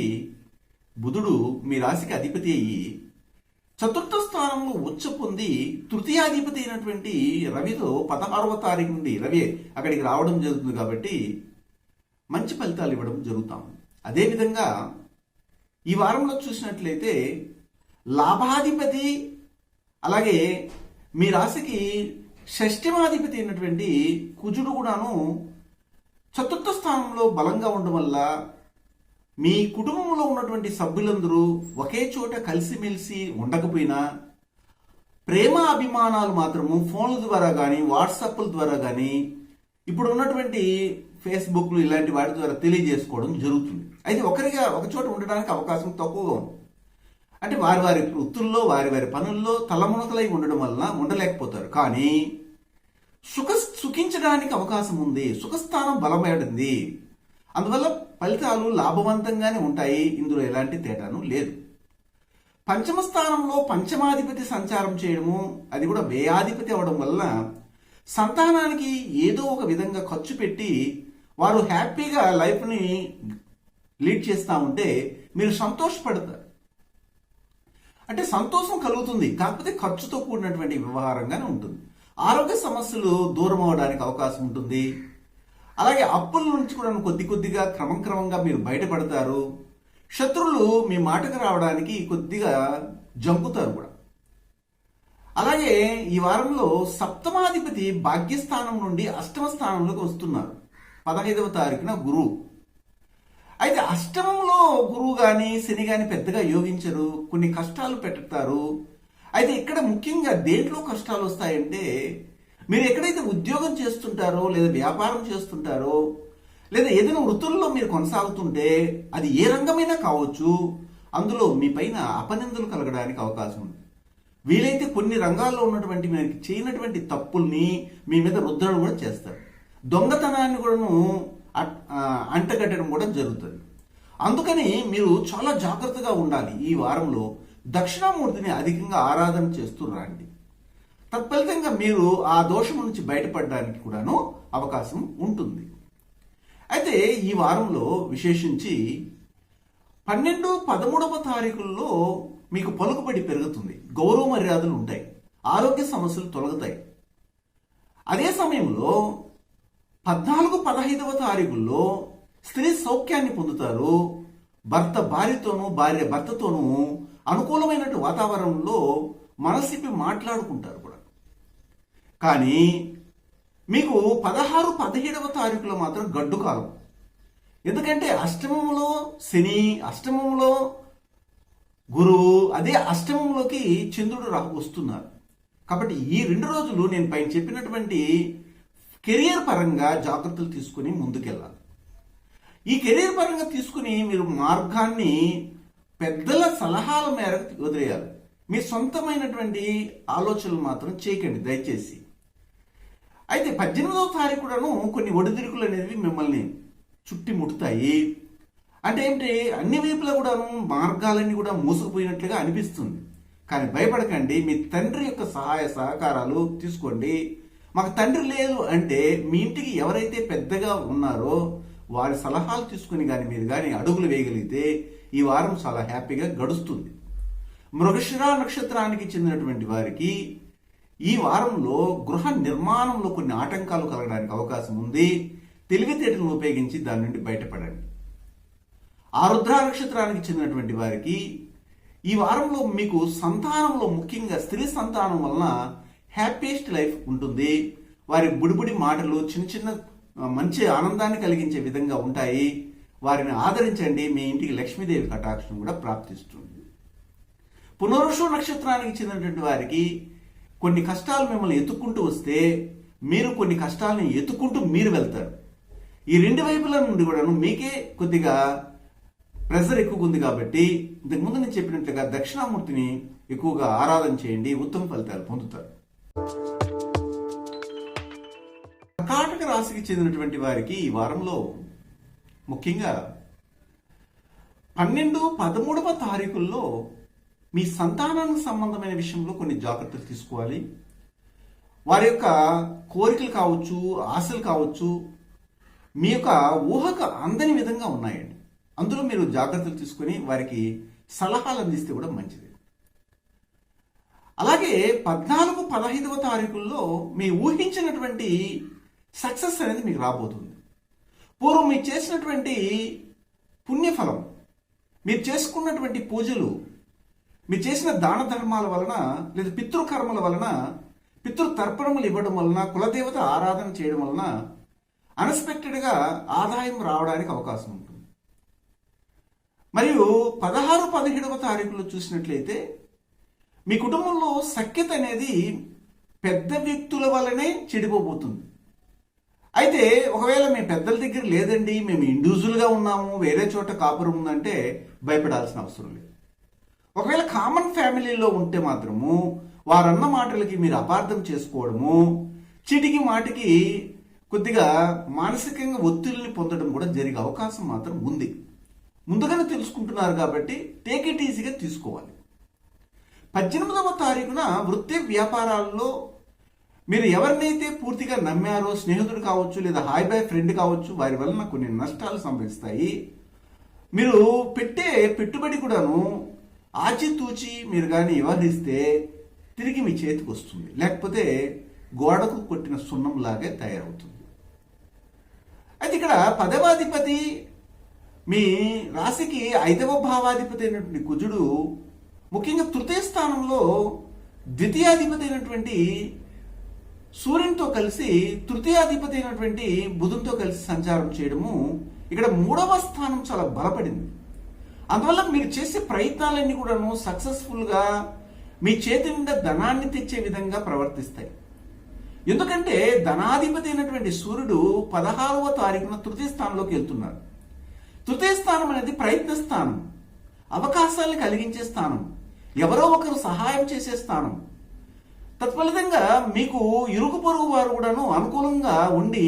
బుధుడు మీ రాశికి అధిపతి అయ్యి చతుర్థ స్థానంలో ఉచ్చ పొంది తృతీయాధిపతి అయినటువంటి రవితో 16వ తారీఖు నుండి రవి అక్కడికి రావడం జరుగుతుంది. కాబట్టి మంచి ఫలితాలు ఇవ్వడం జరుగుతాం. అదేవిధంగా ఈ వారంలో చూసినట్లయితే లాభాధిపతి అలాగే మీ రాశికి షష్ఠమాధిపతి అయినటువంటి కుజుడు కూడాను చతుర్థ స్థానంలో బలంగా ఉండడం వల్ల మీ కుటుంబంలో ఉన్నటువంటి సభ్యులందరూ ఒకే చోట కలిసిమెలిసి ఉండకపోయినా ప్రేమ అభిమానాలు మాత్రము ఫోన్ల ద్వారా కానీ వాట్సాప్ల ద్వారా కానీ ఇప్పుడు ఉన్నటువంటి ఫేస్బుక్లు ఇలాంటి వాటి ద్వారా తెలియజేసుకోవడం జరుగుతుంది. అయితే ఒక చోట ఉండడానికి అవకాశం తక్కువగా ఉంది. అంటే వారి వారి వృత్తుల్లో వారి వారి పనుల్లో తలమునకలై ఉండడం వలన ఉండలేకపోతారు. కానీ సుఖించడానికి అవకాశం ఉంది. సుఖస్థానం బలమైనది. అందువల్ల ఫలితాలు లాభవంతంగానే ఉంటాయి. ఇందులో ఎలాంటి తేడాను లేదు. పంచమ స్థానంలో పంచమాధిపతి సంచారం చేయడము, అది కూడా వ్యయాధిపతి అవడం వల్ల సంతానానికి ఏదో ఒక విధంగా ఖర్చు పెట్టి వారు హ్యాపీగా లైఫ్ని లీడ్ చేస్తూ ఉంటే మీరు సంతోషపడతారు. అంటే సంతోషం కలుగుతుంది, కాకపోతే ఖర్చుతో కూడినటువంటి వ్యవహారంగానే ఉంటుంది. ఆరోగ్య సమస్యలు దూరం అవడానికి అవకాశం ఉంటుంది. అలాగే అప్పుల నుంచి కూడా కొద్దిగా క్రమంగా మీరు బయటపడతారు. శత్రువులు మీ మాటకు రావడానికి కొద్దిగా జంకుతారు కూడా. అలాగే ఈ వారంలో సప్తమాధిపతి భాగ్యస్థానం నుండి అష్టమ స్థానంలోకి వస్తున్నారు 15వ తారీఖున గురువు. అయితే అష్టమంలో గురువు కానీ శని కానీ పెద్దగా యోగించరు, కొన్ని కష్టాలు పెడతారు. అయితే ఇక్కడ ముఖ్యంగా దేంట్లో కష్టాలు వస్తాయంటే మీరు ఎక్కడైతే ఉద్యోగం చేస్తుంటారో లేదా వ్యాపారం చేస్తుంటారో లేదా ఏదైనా వృత్తుల్లో మీరు కొనసాగుతుంటే అది ఏ రంగమైనా కావచ్చు, అందులో మీ పైన అపనిందలు కలగడానికి అవకాశం ఉంది. వీలైతే కొన్ని రంగాల్లో ఉన్నటువంటి మీరు చేయనటువంటి తప్పుల్ని మీ మీద రుద్దడం కూడా చేస్తారు. దొంగతనాన్ని కూడాను అంటగట్టడం కూడా జరుగుతుంది. అందుకని మీరు చాలా జాగ్రత్తగా ఉండాలి. ఈ వారంలో దక్షిణామూర్తిని అధికంగా ఆరాధన చేస్తూ రండి. తత్ఫలితంగా మీరు ఆ దోషం నుంచి బయటపడడానికి కూడాను అవకాశం ఉంటుంది. అయితే ఈ వారంలో విశేషించి 12, 13వ తారీఖుల్లో మీకు పలుకుబడి పెరుగుతుంది, గౌరవ మర్యాదలు ఉంటాయి, ఆరోగ్య సమస్యలు తొలగుతాయి. అదే సమయంలో 14, 15వ తారీఖుల్లో స్త్రీ సౌఖ్యాన్ని పొందుతారు. భర్త భార్యతోనూ భార్య భర్తతోనూ అనుకూలమైనటువంటి వాతావరణంలో మనసిప్పి మాట్లాడుకుంటారు కూడా. కానీ మీకు 16, 17వ తారీఖులో మాత్రం గడ్డు కాలం. ఎందుకంటే అష్టమంలో శని, అష్టమంలో గురువు, అదే అష్టమంలోకి చంద్రుడు వస్తున్నారు. కాబట్టి ఈ 2 రోజులు నేను పైన చెప్పినటువంటి కెరియర్ పరంగా జాగ్రత్తలు తీసుకుని ముందుకెళ్ళాలి. ఈ కెరీర్ పరంగా తీసుకుని మీరు మార్గాన్ని పెద్దల సలహాల మేరకు వదిలేయాలి. మీ సొంతమైనటువంటి ఆలోచనలు మాత్రం చేయకండి దయచేసి. అయితే 18వ తారీఖు కూడాను కొన్ని ఒడిదుడుకులు అనేవి మిమ్మల్ని చుట్టుముట్టుతాయి. అంటే ఏంటి, అన్ని వైపులా కూడాను మార్గాలన్నీ కూడా మూసుకుపోయినట్లుగా అనిపిస్తుంది. కానీ భయపడకండి, మీ తండ్రి యొక్క సహాయ సహకారాలు తీసుకోండి. మాకు తండ్రి లేదు అంటే మీ ఇంటికి ఎవరైతే పెద్దగా ఉన్నారో వారి సలహాలు తీసుకుని కానీ మీరు కానీ అడుగులు వేయగలిగితే ఈ వారం చాలా హ్యాపీగా గడుస్తుంది. మృగశిర నక్షత్రానికి చెందినటువంటి వారికి ఈ వారంలో గృహ నిర్మాణంలో కొన్ని ఆటంకాలు కలగడానికి అవకాశం ఉంది. తెలివితేటలను ఉపయోగించి దాని నుండి బయటపడండి. ఆరుద్ర నక్షత్రానికి చెందినటువంటి వారికి ఈ వారంలో మీకు సంతానంలో ముఖ్యంగా స్త్రీ సంతానం వలన హ్యాపీయెస్ట్ లైఫ్ ఉంటుంది. వారి బుడిబుడి మాటలు చిన్న చిన్న మంచి ఆనందాన్ని కలిగించే విధంగా ఉంటాయి. వారిని ఆదరించండి. మీ ఇంటికి లక్ష్మీదేవి కటాక్షం కూడా ప్రాప్తిస్తుంది. పునరుషు నక్షత్రానికి చెందినటువంటి వారికి కొన్ని కష్టాలు మిమ్మల్ని ఎత్తుక్కుంటూ వస్తే మీరు కొన్ని కష్టాలను ఎత్తుక్కుంటూ మీరు వెళ్తారు. ఈ రెండు వైపుల నుండి కూడాను మీకే కొద్దిగా ప్రెషర్ ఎక్కువగా ఉంది కాబట్టి ఇంతకుముందు నేను చెప్పినట్లుగా దక్షిణామూర్తిని ఎక్కువగా ఆరాధన చేయండి, ఉత్తమ ఫలితాలు పొందుతారు. కర్కాటక రాశికి చెందినటువంటి వారికి ఈ వారంలో ముఖ్యంగా 12, 13వ తారీఖుల్లో మీ సంతానానికి సంబంధమైన విషయంలో కొన్ని జాగ్రత్తలు తీసుకోవాలి. వారి యొక్క కోరికలు కావచ్చు, ఆశలు కావచ్చు, మీ యొక్క ఊహకు అందని విధంగా ఉన్నాయండి. అందులో మీరు జాగ్రత్తలు తీసుకొని వారికి సలహాలు అందిస్తే కూడా మంచిది. అలాగే 14, 15వ తారీఖుల్లో మీ ఊహించినటువంటి సక్సెస్ అనేది మీకు రాబోతుంది. పూర్వం మీరు చేసినటువంటి పుణ్యఫలం, మీరు చేసుకున్నటువంటి పూజలు, మీరు చేసిన దాన ధర్మాల వలన లేదా పితృకర్మల వలన, పితృతర్పణములు ఇవ్వడం వలన, కులదేవత ఆరాధన చేయడం వలన అన్ఎక్స్పెక్టెడ్గా ఆదాయం రావడానికి అవకాశం ఉంటుంది. మరియు 16, 17వ తారీఖులో చూసినట్లయితే మీ కుటుంబంలో సఖ్యత అనేది పెద్ద వ్యక్తుల వల్లనే చెడిపోబోతుంది. అయితే ఒకవేళ మీ పెద్దల దగ్గర లేదండి, మేము ఇండివిజువల్గా ఉన్నాము, వేరే చోట కాపురం ఉందంటే భయపడాల్సిన అవసరం లేదు. ఒకవేళ కామన్ ఫ్యామిలీలో ఉంటే మాత్రము వారన్న మాటలకి మీరు అపార్థం చేసుకోవడము, చీటికి మాటికి కొద్దిగా మానసికంగా ఒత్తిడిని పొందడం కూడా జరిగే అవకాశం మాత్రం ఉంది. ముందుగానే తెలుసుకుంటున్నారు కాబట్టి టేక్ ఇట్ ఈజీగా తీసుకోవాలి. 18వ తారీఖున వృత్తి వ్యాపారాల్లో మీరు ఎవరినైతే పూర్తిగా నమ్మారో, స్నేహితుడు కావచ్చు లేదా హాయ్ బై ఫ్రెండ్ కావచ్చు, వారి వలన కొన్ని నష్టాలు సంభవిస్తాయి. మీరు పెట్టే పెట్టుబడి కూడాను ఆచితూచి మీరు కానీ వ్యవహరిస్తే తిరిగి మీ చేతికి వస్తుంది, లేకపోతే గోడకు కొట్టిన సున్నంలాగే తయారవుతుంది. అయితే ఇక్కడ 10వ అధిపతి మీ రాశికి 5వ భావాధిపతి అయినటువంటి కుజుడు ముఖ్యంగా తృతీయ స్థానంలో ద్వితీయాధిపతి అయినటువంటి సూర్యునితో కలిసి తృతీయాధిపతి అయినటువంటి బుధునితో కలిసి సంచారం చేయడము, ఇక్కడ 3వ స్థానం చాలా బలపడింది. అందువల్ల మీరు చేసే ప్రయత్నాలన్నీ కూడాను సక్సెస్ఫుల్గా మీ చేతి నిండా ధనాన్ని తెచ్చే విధంగా ప్రవర్తిస్తాయి. ఎందుకంటే ధనాధిపతి అయినటువంటి సూర్యుడు 16వ తారీఖున తృతీయ స్థానంలోకి వెళ్తున్నారు. తృతీయ స్థానం అనేది ప్రయత్న స్థానం, అవకాశాలను కలిగించే స్థానం, ఎవరో ఒకరు సహాయం చేసే స్థానం. తత్ఫలితంగా మీకు ఇరుగు పొరుగు వారు కూడాను అనుకూలంగా ఉండి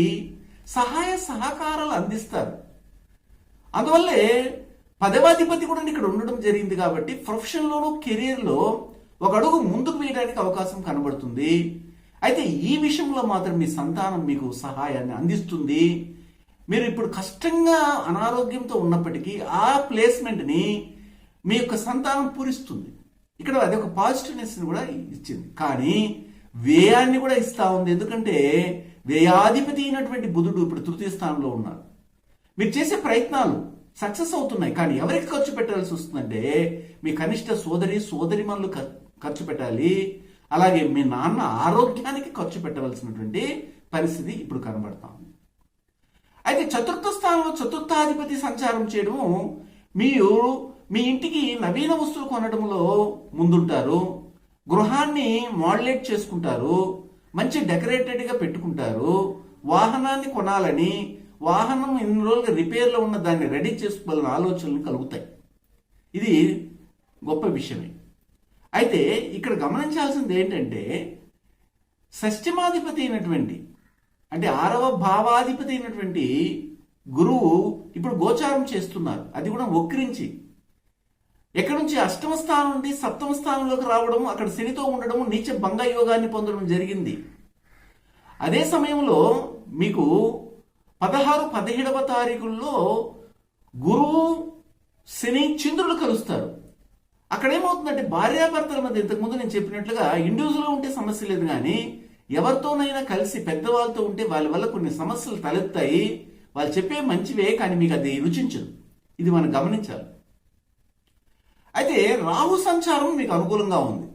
సహాయ సహకారాలు అందిస్తారు. అందువల్లే 10వ అధిపతి కూడా ఇక్కడ ఉండడం జరిగింది కాబట్టి ప్రొఫెషన్లోనూ కెరీర్లో ఒక అడుగు ముందుకు వేయడానికి అవకాశం కనబడుతుంది. అయితే ఈ విషయంలో మాత్రం మీ సంతానం మీకు సహాయాన్ని అందిస్తుంది. మీరు ఇప్పుడు కష్టంగా అనారోగ్యంతో ఉన్నప్పటికీ ఆ ప్లేస్మెంట్ని మీ యొక్క సంతానం పూరిస్తుంది. ఇక్కడ అది ఒక పాజిటివ్నెస్ కూడా ఇచ్చింది, కానీ వ్యయాన్ని కూడా ఇస్తా ఉంది. ఎందుకంటే వ్యయాధిపతి అయినటువంటి బుధుడు ఇప్పుడు తృతీయ స్థానంలో ఉన్నారు. మీరు చేసే ప్రయత్నాలు సక్సెస్ అవుతున్నాయి, కానీ ఎవరికి ఖర్చు పెట్టాల్సి వస్తుందంటే మీ కనిష్ట సోదరిమణులు ఖర్చు పెట్టాలి. అలాగే మీ నాన్న ఆరోగ్యానికి ఖర్చు పెట్టవలసినటువంటి పరిస్థితి ఇప్పుడు కనబడతాం. అయితే చతుర్థ స్థానంలో చతుర్థాధిపతి సంచారం చేయడము, మీరు మీ ఇంటికి నవీన వస్తువులు కొనడంలో ముందుంటారు, గృహాన్ని మోడలేట్ చేసుకుంటారు, మంచి డెకరేటెడ్గా పెట్టుకుంటారు, వాహనాన్ని కొనాలని, వాహనం ఇన్ని రోజులుగా రిపేర్లో ఉన్న దాన్ని రెడీ చేసుకోవాలని ఆలోచనలు కలుగుతాయి. ఇది గొప్ప విషయమే. అయితే ఇక్కడ గమనించాల్సింది ఏంటంటే షష్ఠమాధిపతి అయినటువంటి అంటే 6వ భావాధిపతి అయినటువంటి గురువు ఇప్పుడు గోచారం చేస్తున్నారు. అది కూడా వక్రించి ఎక్కడి నుంచి 8వ స్థానం నుండి 7వ స్థానంలోకి రావడం, అక్కడ శనితో ఉండడం, నీచ భంగ యోగాన్ని పొందడం జరిగింది. అదే సమయంలో మీకు 16, 17వ తారీఖుల్లో గురువు, శని, చంద్రులు కలుస్తారు. అక్కడ ఏమవుతుందంటే భార్యాభర్తల మధ్య ఇంతకుముందు నేను చెప్పినట్లుగా ఇండివిజువల్గా ఉంటే సమస్య లేదు, కానీ ఎవరితోనైనా కలిసి పెద్దవాళ్ళతో ఉంటే వాళ్ళ వల్ల కొన్ని సమస్యలు తలెత్తాయి. వాళ్ళు చెప్పే మంచివే, కానీ మీకు అది రుచించదు. ఇది మనం గమనించాలి. అయితే రాహు సంచారం మీకు అనుకూలంగా ఉంది.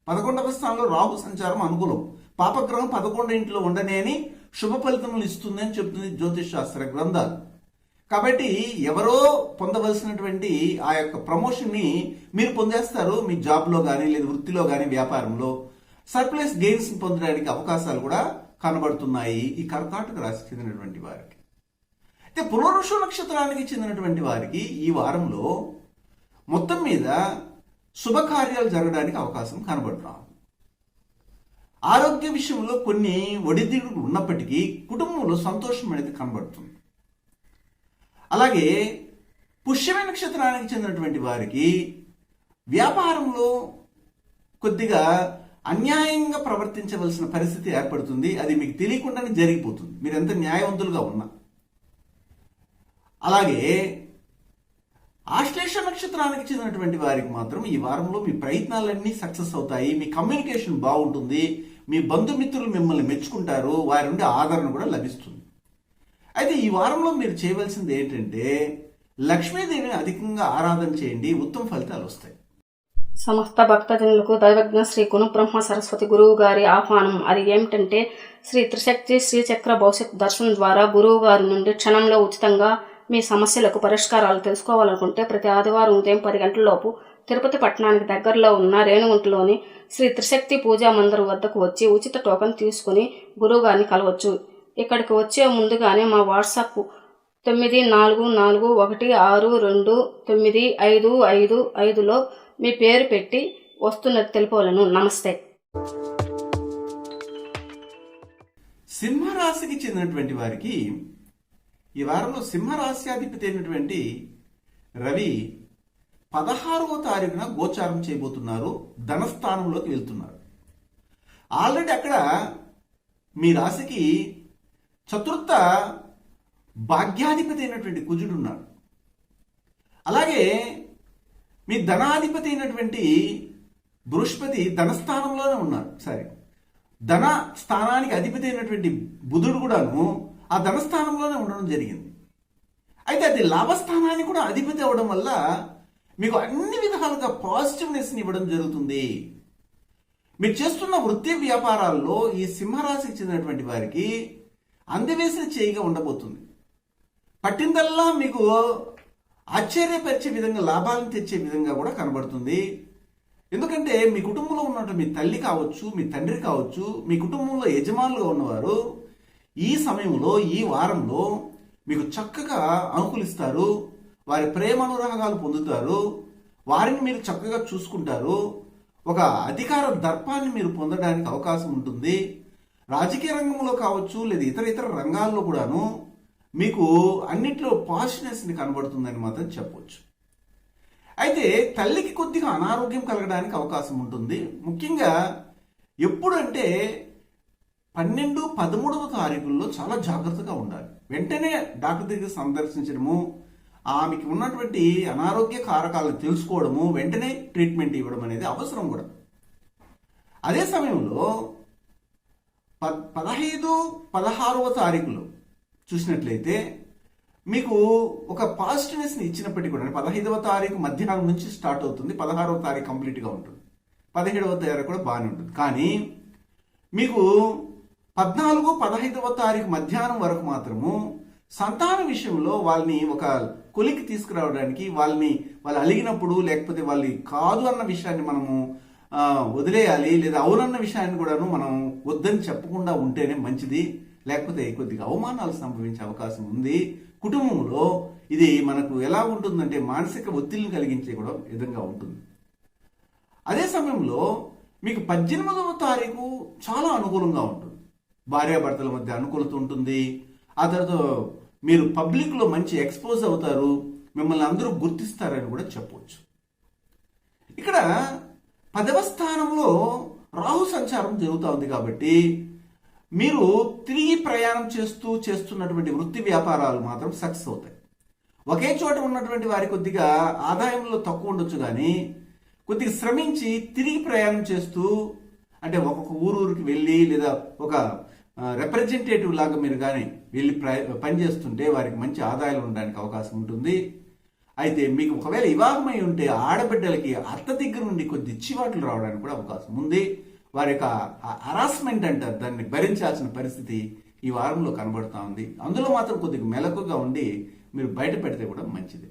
11వ స్థానంలో రాహు సంచారం అనుకూలం. పాపగ్రహం 11 ఇంట్లో ఉండనే అని శుభ ఫలితములు ఇస్తుందని చెప్తుంది జ్యోతిష్ శాస్త్ర గ్రంథాలు. కాబట్టి ఎవరో పొందవలసినటువంటి ఆ యొక్క ప్రమోషన్ని మీరు పొందేస్తారు. మీ జాబ్లో కానీ లేదా వృత్తిలో కానీ వ్యాపారంలో సర్ప్లస్ గెయిన్స్ పొందడానికి అవకాశాలు కూడా కనబడుతున్నాయి ఈ కర్కాటక రాశికి చెందినటువంటి వారికి. అయితే పునర్వసు నక్షత్రానికి చెందినటువంటి వారికి ఈ వారంలో మొత్తం మీద శుభకార్యాలు జరగడానికి అవకాశం కనబడుతున్నాం. ఆరోగ్య విషయంలో కొన్ని ఒడిదుడుకులు ఉన్నప్పటికీ కుటుంబంలో సంతోషం అనేది కనబడుతుంది. అలాగే పుష్యమి నక్షత్రానికి చెందినటువంటి వారికి వ్యాపారంలో కొద్దిగా అన్యాయంగా ప్రవర్తించవలసిన పరిస్థితి ఏర్పడుతుంది. అది మీకు తెలియకుండానే జరిగిపోతుంది, మీరు ఎంత న్యాయవంతులుగా ఉన్నా. అలాగే ఆశ్లేష నక్షత్రానికి చెందినటువంటి వారికి మాత్రం ఈ వారంలో మీ ప్రయత్నాలన్నీ సక్సెస్ అవుతాయి. మీ కమ్యూనికేషన్ బాగుంటుంది. మీ బంధుమిత్రులు మిమ్మల్ని మెచ్చుకుంటారు. వారి నుండి ఆదరణ కూడా లభిస్తుంది. అయితే ఈ వారంలో మీరు చేయవలసింది ఏంటంటే లక్ష్మీదేవిని అధికంగా ఆరాధన చేయండి, ఉత్తమ ఫలితాలు వస్తాయి. సమస్త భక్తజనులకు దైవజ్ఞ శ్రీ గురు బ్రహ్మ సరస్వతి గురువు గారి ఆహ్వానం. అది ఏమిటంటే శ్రీ త్రిశక్తి శ్రీచక్ర భవిష్యత్ దర్శనం ద్వారా గురువు గారి నుండి క్షణంలో ఉచితంగా మీ సమస్యలకు పరిష్కారాలు తెలుసుకోవాలనుకుంటే ప్రతి ఆదివారం ఉదయం 10 గంటలలోపు తిరుపతి పట్టణానికి దగ్గరలో ఉన్న రేణుగుంటలోని శ్రీ త్రిశక్తి పూజా మందిరం వద్దకు వచ్చి ఉచిత టోకెన్ తీసుకుని గురువు గారిని కలవచ్చు. ఇక్కడికి వచ్చే ముందుగానే మా వాట్సాప్ 9441629555లో మీ పేరు పెట్టి వస్తున్నది తెలుపవలను. నమస్తే. సింహరాశికి చెందినటువంటి వారికి ఈ వారంలో సింహరాశ్యాధిపతి అయినటువంటి రవి 16వ తారీఖున గోచారం చేయబోతున్నారు. ధనస్థానంలోకి వెళ్తున్నారు. ఆల్రెడీ అక్కడ మీ రాశికి చతుర్థ భాగ్యాధిపతి అయినటువంటి కుజుడు ఉన్నాడు. అలాగే మీ ధనాధిపతి అయినటువంటి బృహస్పతి ధనస్థానంలోనే ఉన్నారు. ధన స్థానానికి అధిపతి అయినటువంటి బుధుడు కూడాను ఆ ధనస్థానంలోనే ఉండడం జరిగింది. అయితే అది లాభస్థానానికి కూడా అధిపతి అవ్వడం వల్ల మీకు అన్ని విధాలుగా పాజిటివ్నెస్ని ఇవ్వడం జరుగుతుంది. మీరు చేస్తున్న వృత్తి వ్యాపారాల్లో ఈ సింహరాశికి చెందినటువంటి వారికి అందివేసిన చేయిగా ఉండబోతుంది. పట్టిందల్లా మీకు ఆశ్చర్యపరిచే విధంగా లాభాలను తెచ్చే విధంగా కూడా కనబడుతుంది. ఎందుకంటే మీ కుటుంబంలో ఉన్నట్టు మీ తల్లి కావచ్చు, మీ తండ్రి కావచ్చు, మీ కుటుంబంలో యజమానులుగా ఉన్నవారు ఈ సమయంలో ఈ వారంలో మీకు చక్కగా అనుకూలిస్తారు. వారి ప్రేమ అనురాగాలు పొందుతారు. వారిని మీరు చక్కగా చూసుకుంటారు. ఒక అధికార దర్పాన్ని మీరు పొందడానికి అవకాశం ఉంటుంది. రాజకీయ రంగంలో కావచ్చు లేదా ఇతర రంగాల్లో కూడాను మీకు అన్నిట్లో పాజిటివ్నెస్ని కనబడుతుందని మాత్రం చెప్పవచ్చు. అయితే తల్లికి కొద్దిగా అనారోగ్యం కలగడానికి అవకాశం ఉంటుంది. ముఖ్యంగా ఎప్పుడంటే 12, 13వ తారీఖుల్లో చాలా జాగ్రత్తగా ఉండాలి. వెంటనే డాక్టర్ దగ్గర సందర్శించడము, ఆమెకి ఉన్నటువంటి అనారోగ్య కారకాలను తెలుసుకోవడము, వెంటనే ట్రీట్మెంట్ ఇవ్వడం అనేది అవసరం కూడా. అదే సమయంలో 15, 16వ తారీఖులో చూసినట్లయితే మీకు ఒక పాజిటివ్నెస్ని ఇచ్చినప్పటికీ కూడా 15వ తారీఖు మధ్యాహ్నం నుంచి స్టార్ట్ అవుతుంది, 16వ తారీఖు కంప్లీట్గా ఉంటుంది, 17వ తారీఖు కూడా బాగానే ఉంటుంది. కానీ మీకు 14, 15వ తారీఖు మధ్యాహ్నం వరకు మాత్రము సంతాన విషయంలో వాళ్ళని ఒక కొలికి తీసుకురావడానికి, వాళ్ళు అలిగినప్పుడు లేకపోతే వాళ్ళు కాదు అన్న విషయాన్ని మనము వదిలేయాలి, లేదా అవునన్న విషయాన్ని కూడాను మనం వద్దని చెప్పకుండా ఉంటేనే మంచిది. లేకపోతే కొద్దిగా అవమానాలు సంభవించే అవకాశం ఉంది. కుటుంబంలో ఇది మనకు ఎలా ఉంటుందంటే మానసిక ఒత్తిడిని కలిగించే కూడా విధంగా ఉంటుంది. అదే సమయంలో మీకు 18వ తారీఖు చాలా అనుకూలంగా ఉంటుంది. భార్యాభర్తల మధ్య అనుకూలత ఉంటుంది. ఆ తర్వాత మీరు పబ్లిక్లో మంచి ఎక్స్పోజ్ అవుతారు. మిమ్మల్ని అందరూ గుర్తిస్తారని కూడా చెప్పవచ్చు. ఇక్కడ 10వ స్థానంలో రాహు సంచారం జరుగుతూ ఉంది కాబట్టి మీరు తిరిగి ప్రయాణం చేస్తున్నటువంటి వృత్తి వ్యాపారాలు మాత్రం సక్సెస్ అవుతాయి. ఒకే చోట ఉన్నటువంటి వారి కొద్దిగా ఆదాయంలో తక్కువ ఉండొచ్చు, కానీ కొద్దిగా శ్రమించి తిరిగి ప్రయాణం చేస్తూ, అంటే ఒక్కొక్క ఊరికి వెళ్ళి లేదా ఒక రిప్రజెంటేటివ్ లాగా మీరు కానీ వెళ్ళి పనిచేస్తుంటే వారికి మంచి ఆదాయాలు ఉండడానికి అవకాశం ఉంటుంది. అయితే మీకు ఒకవేళ వివాహమై ఉంటే ఆడబిడ్డలకి అత్త దగ్గర నుండి కొద్ది చివాట్లు రావడానికి కూడా అవకాశం ఉంది. వారి యొక్క హరాస్మెంట్ అంటారు, దాన్ని భరించాల్సిన పరిస్థితి ఈ వారంలో కనబడుతూ ఉంది. అందులో మాత్రం కొద్దిగా మెలకుగా ఉండి మీరు బయట పెడితే కూడా మంచిది.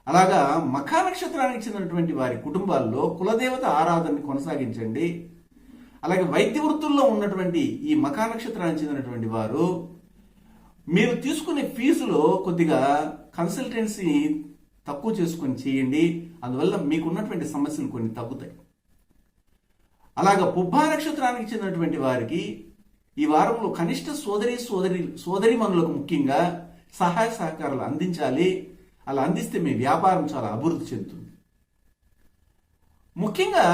అలాగా మఖా నక్షత్రానికి చెందినటువంటి వారి కుటుంబాల్లో కులదేవత ఆరాధనని కొనసాగించండి. అలాగే వైద్య వృత్తుల్లో ఉన్నటువంటి ఈ మఖా నక్షత్రానికి చెందినటువంటి వారు మీరు తీసుకునే ఫీజులో కొద్దిగా కన్సల్టెన్సీ తక్కువ చేసుకొని చేయండి. అందువల్ల మీకున్నటువంటి సమస్యలు కొన్ని తగ్గుతాయి. అలాగా పుబ్బా నక్షత్రానికి చెందినటువంటి వారికి ఈ వారంలో కనిష్ట సోదరిమణులకు ముఖ్యంగా సహాయ సహకారాలు అందించాలి. అలా అందిస్తే మీ వ్యాపారం చాలా అభివృద్ధి చెందుతుంది. ముఖ్యంగా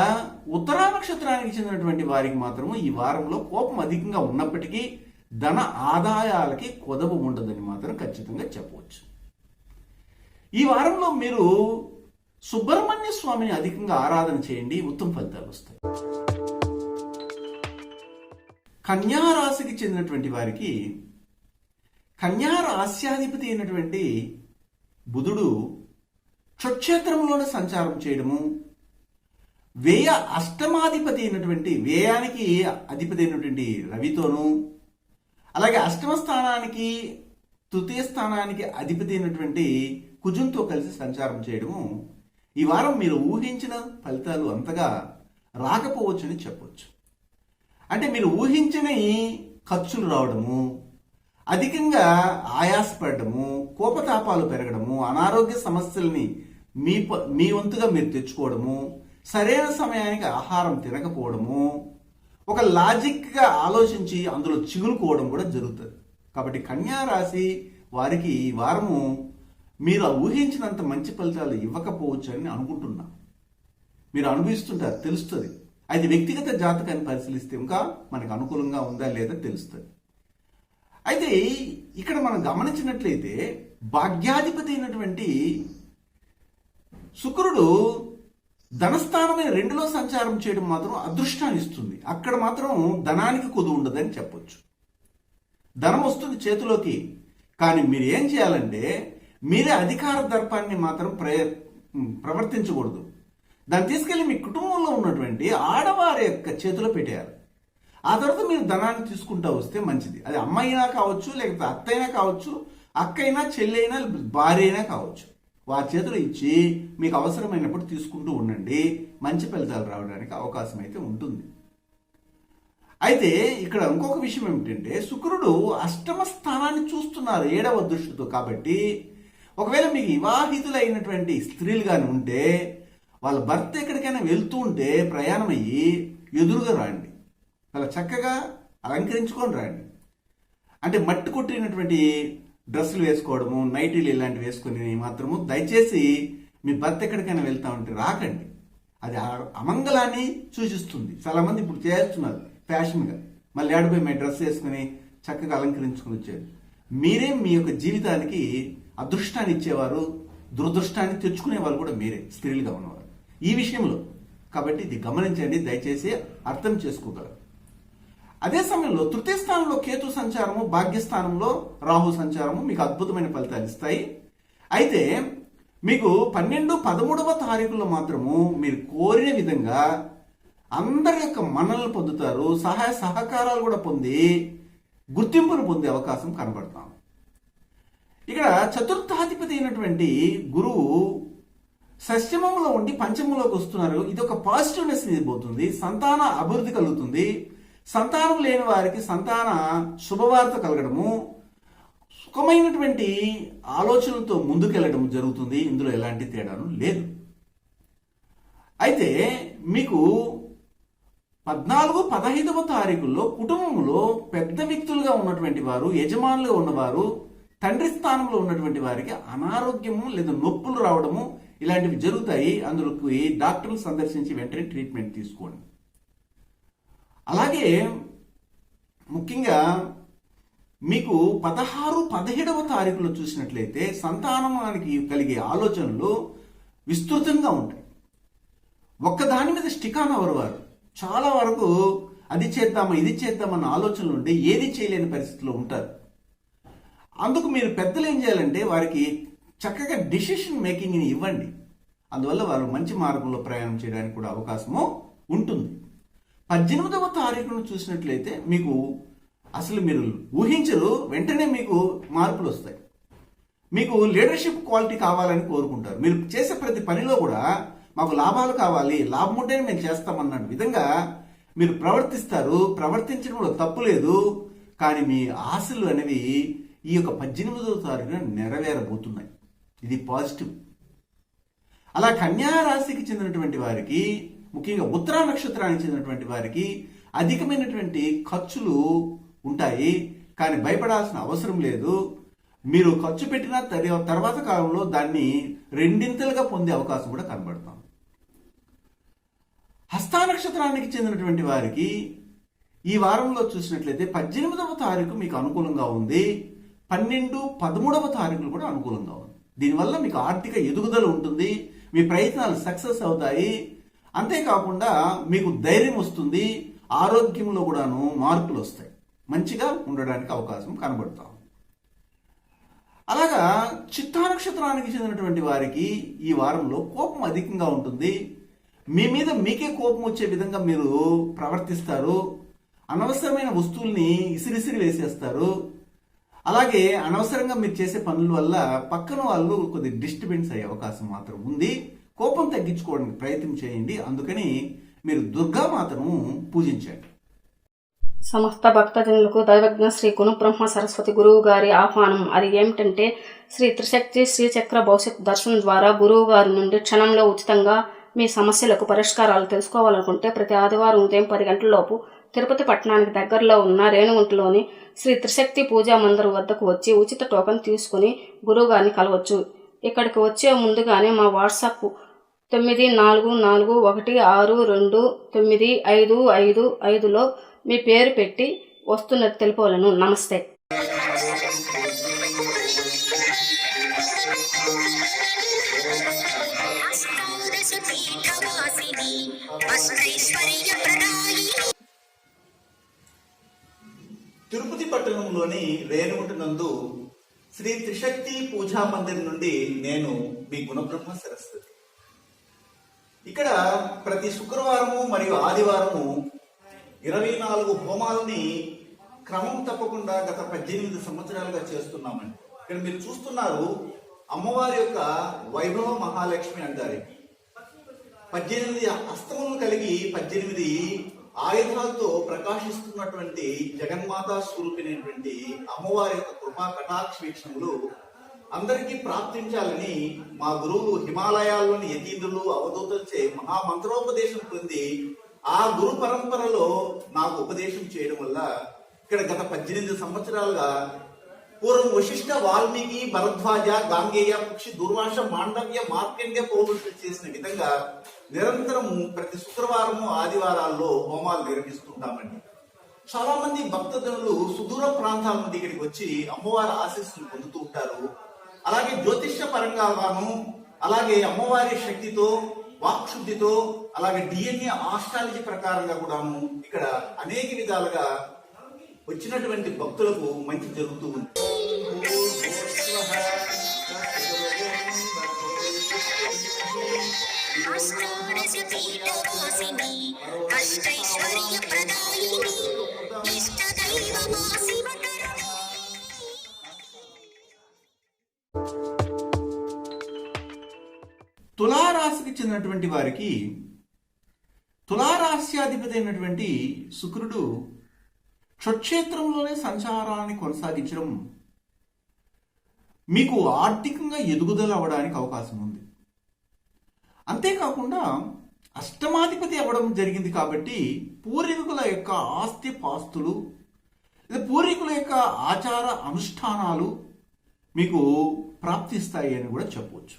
ఉత్తరా నక్షత్రానికి చెందినటువంటి వారికి మాత్రము ఈ వారంలో కోపం అధికంగా ఉన్నప్పటికీ ధన ఆదాయాలకి కొదవ ఉండదని మాత్రం ఖచ్చితంగా చెప్పవచ్చు. ఈ వారంలో మీరు సుబ్రహ్మణ్య స్వామిని అధికంగా ఆరాధన చేయండి, ఉత్తమ ఫలితాలు వస్తాయి. కన్యా రాశికి చెందినటువంటి వారికి కన్యా రాశ్యాధిపతి అయినటువంటి బుధుడు క్షేత్రంలోనే సంచారం చేయడము, వ్యయ అష్టమాధిపతి అయినటువంటి వ్యయానికి అధిపతి అయినటువంటి రవితోనూ, అలాగే అష్టమ స్థానానికి తృతీయ స్థానానికి అధిపతి అయినటువంటి కుజుంతో కలిసి సంచారం చేయడము ఈ వారం మీరు ఊహించిన ఫలితాలు అంతగా రాకపోవచ్చని చెప్పవచ్చు. అంటే మీరు ఊహించిన ఖర్చులు రావడము, అధికంగా ఆయాసపడము, కోపతాపాలు పెరగడము, అనారోగ్య సమస్యల్ని మీ వంతుగా మీరు తెచ్చుకోవడము, సరైన సమయానికి ఆహారం తినకపోవడము, ఒక లాజిక్గా ఆలోచించి అందులో చిగురుకోవడం కూడా జరుగుతుంది. కాబట్టి కన్యా రాశి వారికి ఈ వారము మీరు ఊహించినంత మంచి ఫలితాలు ఇవ్వకపోవచ్చు అని అనుకుంటున్నా. మీరు అనుభవిస్తుంటారు, తెలుస్తుంది. అయితే వ్యక్తిగత జాతకాన్ని పరిశీలిస్తే ఇంకా మనకు అనుకూలంగా ఉందా లేదా తెలుస్తుంది. అయితే ఇక్కడ మనం గమనించినట్లయితే భాగ్యాధిపతి అయినటువంటి శుక్రుడు ధనస్థానమైన 2లో సంచారం చేయడం మాత్రం అదృష్టాన్ని ఇస్తుంది. అక్కడ మాత్రం ధనానికి కొదువు ఉండదని చెప్పొచ్చు. ధనం వస్తుంది చేతిలోకి, కానీ మీరు ఏం చేయాలంటే మీరే అధికార దర్పాన్ని మాత్రం ప్రవర్తించకూడదు. దాన్ని తీసుకెళ్లి మీ కుటుంబంలో ఉన్నటువంటి ఆడవారి యొక్క చేతిలో పెట్టేయాలి. ఆ తర్వాత మీరు ధనాన్ని తీసుకుంటూ వస్తే మంచిది. అది అమ్మ అయినా కావచ్చు, లేకపోతే అత్త అయినా కావచ్చు, అక్క అయినా, చెల్లి అయినా, భార్య అయినా కావచ్చు. వారి చేతిలో ఇచ్చి మీకు అవసరమైనప్పుడు తీసుకుంటూ ఉండండి. మంచి ఫలితాలు రావడానికి అవకాశం అయితే ఉంటుంది. అయితే ఇక్కడ ఇంకొక విషయం ఏమిటంటే శుక్రుడు అష్టమ స్థానాన్ని చూస్తున్నారు 7వ దృష్టితో. కాబట్టి ఒకవేళ మీకు వివాహితులైనటువంటి స్త్రీలు కానీ ఉంటే వాళ్ళ భర్త ఎక్కడికైనా వెళ్తూ ఉంటే ప్రయాణం అయ్యి ఎదురుగా రండి, చాలా చక్కగా అలంకరించుకొని రండి. అంటే మట్టి కొట్టినటువంటి డ్రెస్సులు వేసుకోవడము, నైటీలు ఇలాంటివి వేసుకుని మాత్రము దయచేసి మీ భర్త ఎక్కడికైనా వెళ్తా ఉంటే రాకండి. అది అమంగళాన్ని సూచిస్తుంది. చాలా మంది ఇప్పుడు చేస్తున్నారు ఫ్యాషన్గా, మళ్ళీ ఆడిపోయి మీ డ్రెస్ వేసుకుని చక్కగా అలంకరించుకుని వచ్చారు. మీరే మీ యొక్క జీవితానికి అదృష్టాన్ని ఇచ్చేవారు, దురదృష్టాన్ని తెచ్చుకునే వాళ్ళు కూడా మీరే, స్త్రీలుగా ఉన్నవారు ఈ విషయంలో. కాబట్టి ఇది గమనించండి, దయచేసి అర్థం చేసుకోగలరు. అదే సమయంలో తృతీయ స్థానంలో కేతు సంచారము, భాగ్యస్థానంలో రాహు సంచారము మీకు అద్భుతమైన ఫలితాలు ఇస్తాయి. అయితే మీకు 12, 13వ తారీఖుల్లో మాత్రము మీరు కోరిన విధంగా అందరి యొక్క మన్ననలు పొందుతారు. సహాయ సహకారాలు కూడా పొంది గుర్తింపును పొందే అవకాశం కనబడతాం. ఇక్కడ చతుర్థాధిపతి అయినటువంటి గురువు షష్టమంలో ఉండి పంచమంలోకి వస్తున్నారు. ఇది ఒక పాజిటివ్నెస్ పోతుంది. సంతాన అభివృద్ధి కలుగుతుంది. సంతానం లేని వారికి సంతాన శుభవార్త కలగడము, సుఖమైనటువంటి ఆలోచనలతో ముందుకెళ్ళడం జరుగుతుంది. ఇందులో ఎలాంటి తేడాను లేదు. అయితే మీకు 14, 15వ తారీఖుల్లో కుటుంబంలో పెద్ద వ్యక్తులుగా ఉన్నటువంటి వారు, యజమానులుగా ఉన్నవారు, తండ్రి స్థానంలో ఉన్నటువంటి వారికి అనారోగ్యము లేదా నొప్పులు రావడము ఇలాంటివి జరుగుతాయి. అందులోకి డాక్టర్లు సందర్శించి వెంటనే ట్రీట్మెంట్ తీసుకోండి. అలాగే ముఖ్యంగా మీకు 16, 17వ తారీఖులో చూసినట్లయితే సంతానానికి కలిగే ఆలోచనలు విస్తృతంగా ఉంటాయి. ఒక్కదాని మీద స్టికాన్ అవ్వరు వారు. చాలా వరకు అది చేద్దామా ఇది చేద్దామన్న ఆలోచనలు ఉండి ఏది చేయలేని పరిస్థితిలో ఉంటారు. అందుకు మీరు పెద్దలు ఏం చేయాలంటే వారికి చక్కగా డిసిషన్ మేకింగ్ని ఇవ్వండి. అందువల్ల వారు మంచి మార్గంలో ప్రయాణం చేయడానికి కూడా అవకాశము ఉంటుంది. 18వ తారీఖును చూసినట్లయితే మీకు అసలు మీరు ఊహించరు, వెంటనే మీకు మార్పులు వస్తాయి. మీకు లీడర్షిప్ క్వాలిటీ కావాలని కోరుకుంటారు. మీరు చేసే ప్రతి పనిలో కూడా మాకు లాభాలు కావాలి, లాభం ఉంటేనే మేము చేస్తామన్న విధంగా మీరు ప్రవర్తిస్తారు. ప్రవర్తించడంలో తప్పు లేదు. కానీ మీ ఆశలు అనేవి ఈ యొక్క 18వ తారీఖున నెరవేరబోతున్నాయి. ఇది పాజిటివ్. అలా కన్యా రాశికి చెందినటువంటి వారికి, ముఖ్యంగా ఉత్తరా నక్షత్రానికి చెందినటువంటి వారికి అధికమైనటువంటి ఖర్చులు ఉంటాయి. కానీ భయపడాల్సిన అవసరం లేదు. మీరు ఖర్చు పెట్టిన తర్వాత కాలంలో దాన్ని రెండింతలుగా పొందే అవకాశం కూడా కనబడుతుంది. హస్తా నక్షత్రానికి చెందినటువంటి వారికి ఈ వారంలో చూసినట్లయితే 18వ తారీఖు మీకు అనుకూలంగా ఉంది. 12, 13వ తారీఖులు కూడా అనుకూలంగా ఉంది. దీనివల్ల మీకు ఆర్థిక ఎదుగుదల ఉంటుంది. మీ ప్రయత్నాలు సక్సెస్ అవుతాయి. అంతేకాకుండా మీకు ధైర్యం వస్తుంది. ఆరోగ్యంలో కూడాను మార్పులు వస్తాయి. మంచిగా ఉండడానికి అవకాశం కనబడతాం. అలాగా చిత్తా నక్షత్రానికి చెందినటువంటి వారికి ఈ వారంలో కోపం అధికంగా ఉంటుంది. మీ మీద మీకే కోపం వచ్చే విధంగా మీరు ప్రవర్తిస్తారు. అనవసరమైన వస్తువుల్ని ఇసిరిసిరి వేసేస్తారు. అలాగే అనవసరంగా మీరు చేసే పనుల వల్ల పక్కన వాళ్ళు కొద్ది డిస్టర్బెన్స్ అయ్యే అవకాశం మాత్రం ఉంది. కోపం తగ్గించుకోవడానికి ప్రయత్నం చేయండి. అందుకని మీరు దుర్గామాతను పూజించండి. సమస్త భక్తజనులకు దైవజ్ఞ శ్రీ గురు బ్రహ్మ సరస్వతి గురువు గారి ఆహ్వానం. అది ఏమిటంటే శ్రీ త్రిశక్తి శ్రీచక్ర భవిష్యత్ దర్శనం ద్వారా గురువు గారి నుండి క్షణంలో ఉచితంగా మీ సమస్యలకు పరిష్కారాలు తెలుసుకోవాలనుకుంటే ప్రతి ఆదివారం ఉదయం 10 గంటలలోపు తిరుపతి పట్టణానికి దగ్గరలో ఉన్న రేణుగుంటలోని శ్రీ త్రిశక్తి పూజా మందిరం వద్దకు వచ్చి ఉచిత టోకెన్ తీసుకుని గురువుగారిని కలవచ్చు. ఇక్కడికి వచ్చే ముందుగానే మా వాట్సాప్ 9441629555లో మీ పేరు పెట్టి వస్తున్నట్టు తెలుపవలను. నమస్తే. తిరుపతి పట్టణంలోని రేణుగుంట నందు శ్రీ త్రిశక్తి పూజా మందిర్ నుండి నేను మీ గుణబ్రహ్మ సరస్వతి. ఇక్కడ ప్రతి శుక్రవారము మరియు ఆదివారము 24 హోమాలని క్రమం తప్పకుండా గత 18 సంవత్సరాలుగా చేస్తున్నామండి. ఇక్కడ మీరు చూస్తున్నారు అమ్మవారి యొక్క వైభవ మహాలక్ష్మి అంటారు. 18 హస్తములను కలిగి 18 ఆయుధాలతో ప్రకాశిస్తున్నటువంటి జగన్మాతా స్వరూపినటువంటి అమ్మవారి యొక్క కృపా కటాక్ష వీక్షణములు అందరికీ ప్రాప్తించాలని మా గురువులు హిమాలయాల్లోని యతీంద్రులు అవధూతలచే మహామంత్రోపదేశం పొంది ఆ గురు పరంపరలో నాకు ఉపదేశం చేయడం వల్ల ఇక్కడ గత 18 సంవత్సరాలుగా పూర్వం వశిష్ఠ, వాల్మీకి, భరద్వాజ, గాంగేయ, పక్షి, దుర్వాస, మాండవ్య, మార్కండ్య పౌరుషులు చేసిన విధంగా నిరంతరము ప్రతి శుక్రవారము ఆదివారాల్లో హోమాలు నిర్వహిస్తుంటామండి. చాలా మంది భక్తజనులు సుదూర ప్రాంతాల నుండి ఇక్కడికి వచ్చి అమ్మవారి ఆశీస్సులు పొందుతూ ఉంటారు. అలాగే జ్యోతిష్య పరంగా గాను, అలాగే అమ్మవారి శక్తితో, వాక్శుద్ధితో, అలాగే DNA ఆస్ట్రాలజీ ప్రకారంగా కూడాను ఇక్కడ అనేక విధాలుగా వచ్చినటువంటి భక్తులకు మంచి జరుగుతూ ఉంది. తులారాశికి చెందినటువంటి వారికి తులారాశ్యాధిపతి అయినటువంటి శుక్రుడు స్వక్షేత్రంలోనే సంచారాన్ని కొనసాగించడం మీకు ఆర్థికంగా ఎదుగుదల అవ్వడానికి అవకాశం ఉంది. అంతేకాకుండా అష్టమాధిపతి అవ్వడం జరిగింది కాబట్టి పూర్వీకుల యొక్క ఆస్తి పాస్తులు, పూర్వీకుల యొక్క ఆచార అనుష్ఠానాలు మీకు ప్రాప్తిస్తాయి అని కూడా చెప్పవచ్చు.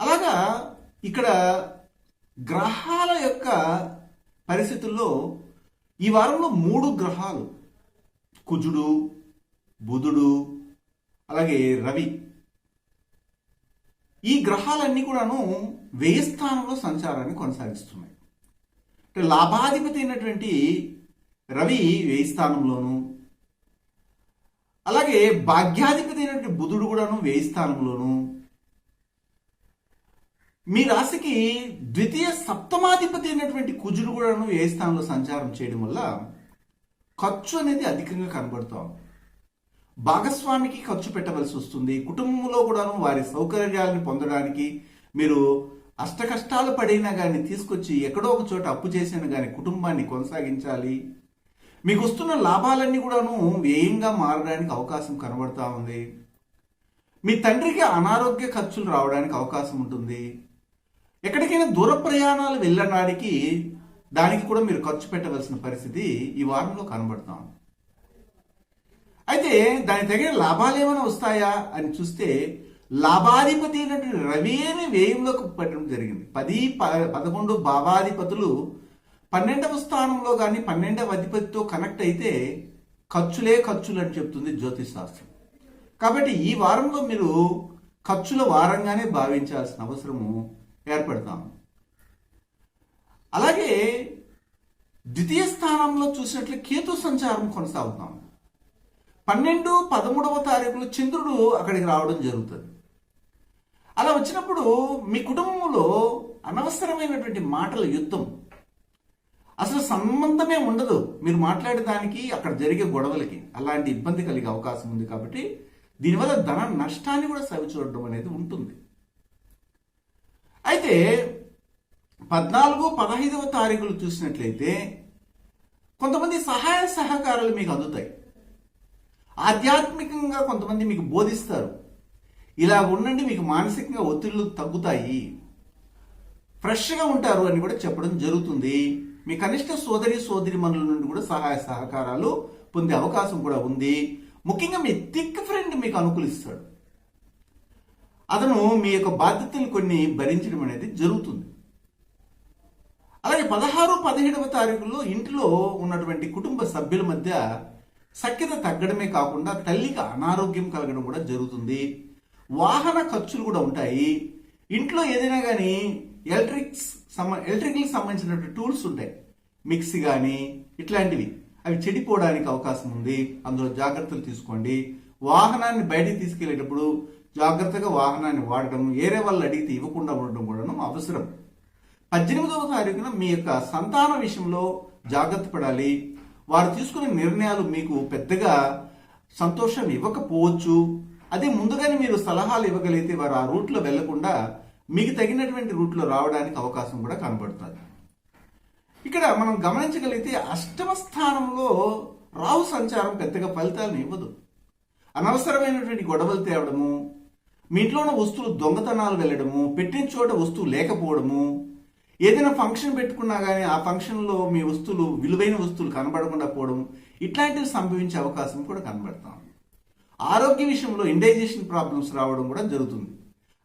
అలాగా ఇక్కడ గ్రహాల యొక్క పరిస్థితుల్లో ఈ వారంలో 3 గ్రహాలు, కుజుడు, బుధుడు, అలాగే రవి, ఈ గ్రహాలన్నీ కూడాను వ్యయ స్థానంలో సంచారాన్ని కొనసాగిస్తున్నాయి. అంటే లాభాధిపతి అయినటువంటి రవి వ్యయ స్థానంలోను, అలాగే భాగ్యాధిపతి అయినటువంటి బుధుడు కూడాను వ్యయ స్థానంలోను, మీ రాశికి ద్వితీయ సప్తమాధిపతి అయినటువంటి కుజుడు కూడాను వ్యయ స్థానంలో సంచారం చేయడం వల్ల ఖర్చు అనేది అధికంగా కనబడుతాం. భాగస్వామికి ఖర్చు పెట్టవలసి వస్తుంది. కుటుంబంలో కూడాను వారి సౌకర్యాలను పొందడానికి మీరు అష్టకష్టాలు పడినా కానీ తీసుకొచ్చి ఎక్కడో ఒక చోట అప్పు చేసినా కానీ కుటుంబాన్ని కొనసాగించాలి. మీకు వస్తున్న లాభాలన్నీ కూడాను వ్యయంగా మారడానికి అవకాశం కనబడతా ఉంది. మీ తండ్రికి అనారోగ్య ఖర్చులు రావడానికి అవకాశం ఉంటుంది. ఎక్కడికైనా దూర ప్రయాణాలు వెళ్ళడానికి దానికి కూడా మీరు ఖర్చు పెట్టవలసిన పరిస్థితి ఈ వారంలో కనబడతాం. అయితే దాని తగిన లాభాలు ఏమైనా వస్తాయా అని చూస్తే లాభాధిపతి అయినటువంటి రవి అనే వ్యయంలోకి పెట్టడం జరిగింది. 10, 11 భావాధిపతులు 12వ స్థానంలో కానీ 12వ అధిపతితో కనెక్ట్ అయితే ఖర్చులే ఖర్చులు అని చెప్తుంది జ్యోతిష్ శాస్త్రం. కాబట్టి ఈ వారంలో మీరు ఖర్చుల వారంగానే భావించాల్సిన అవసరము ఏర్పడతాము. అలాగే ద్వితీయ స్థానంలో చూసినట్లు కేతు సంచారం కొనసాగుతాం. 12, 13వ తారీఖులో చంద్రుడు అక్కడికి రావడం జరుగుతుంది. అలా వచ్చినప్పుడు మీ కుటుంబంలో అనవసరమైనటువంటి మాటల యుద్ధం, అసలు సంబంధమే ఉండదు మీరు మాట్లాడేదానికి అక్కడ జరిగే గొడవలకి, అలాంటి ఇబ్బంది కలిగే అవకాశం ఉంది. కాబట్టి దీనివల్ల ధన నష్టాన్ని కూడా సవిచూడడం అనేది ఉంటుంది. అయితే 14, 15వ తారీఖులు చూసినట్లయితే కొంతమంది సహాయ సహకారాలు మీకు అందుతాయి. ఆధ్యాత్మికంగా కొంతమంది మీకు బోధిస్తారు. ఇలా ఉండండి, మీకు మానసికంగా ఒత్తిళ్లు తగ్గుతాయి, ఫ్రెష్గా ఉంటారు అని కూడా చెప్పడం జరుగుతుంది. మీ కనిష్ట సోదరిమణుల నుండి కూడా సహాయ సహకారాలు పొందే అవకాశం కూడా ఉంది. ముఖ్యంగా మీ థిక్ ఫ్రెండ్ మీకు అనుకూలిస్తాడు. అతను మీ యొక్క బాధ్యతలు కొన్ని భరించడం అనేది జరుగుతుంది. అలాగే 16, 17వ తారీఖుల్లో ఇంట్లో ఉన్నటువంటి కుటుంబ సభ్యుల మధ్య సఖ్యత తగ్గడమే కాకుండా తల్లికి అనారోగ్యం కలగడం కూడా జరుగుతుంది. వాహన ఖర్చులు కూడా ఉంటాయి. ఇంట్లో ఏదైనా కానీ ఎలక్ట్రికల్ సంబంధించినటువంటి టూల్స్ ఉంటాయి, మిక్సీ కానీ ఇట్లాంటివి, అవి చెడిపోవడానికి అవకాశం ఉంది. అందులో జాగ్రత్తలు తీసుకోండి. వాహనాన్ని బయటికి తీసుకెళ్లేటప్పుడు జాగ్రత్తగా వాహనాన్ని వాడడం, ఏరే వాళ్ళు అడిగితే ఇవ్వకుండా ఉండడం కూడా అవసరం. 18వ తారీఖున మీ యొక్క సంతాన విషయంలో జాగ్రత్త పడాలి. వారు తీసుకునే నిర్ణయాలు మీకు పెద్దగా సంతోషాన్ని ఇవ్వకపోవచ్చు. అదే ముందుగానే మీరు సలహాలు ఇవ్వగలిగితే వారు ఆ రూట్లో వెళ్లకుండా మీకు తగినటువంటి రూట్లో రావడానికి అవకాశం కూడా కనబడుతుంది. ఇక్కడ మనం గమనించగలిగితే 8వ స్థానంలో రాహు సంచారం పెద్దగా ఫలితాలను ఇవ్వదు. అనవసరమైనటువంటి గొడవలు తేవడము, మీ ఇంట్లో ఉన్న వస్తువులు దొంగతనాలు వెళ్ళడము, పెట్టిన చోట వస్తువు లేకపోవడము, ఏదైనా ఫంక్షన్ పెట్టుకున్నా కానీ ఆ ఫంక్షన్లో మీ వస్తువులు, విలువైన వస్తువులు కనబడకుండా పోవడం, ఇట్లాంటివి సంభవించే అవకాశం కూడా కనబడతాం. ఆరోగ్య విషయంలో ఇండైజెషన్ ప్రాబ్లమ్స్ రావడం కూడా జరుగుతుంది.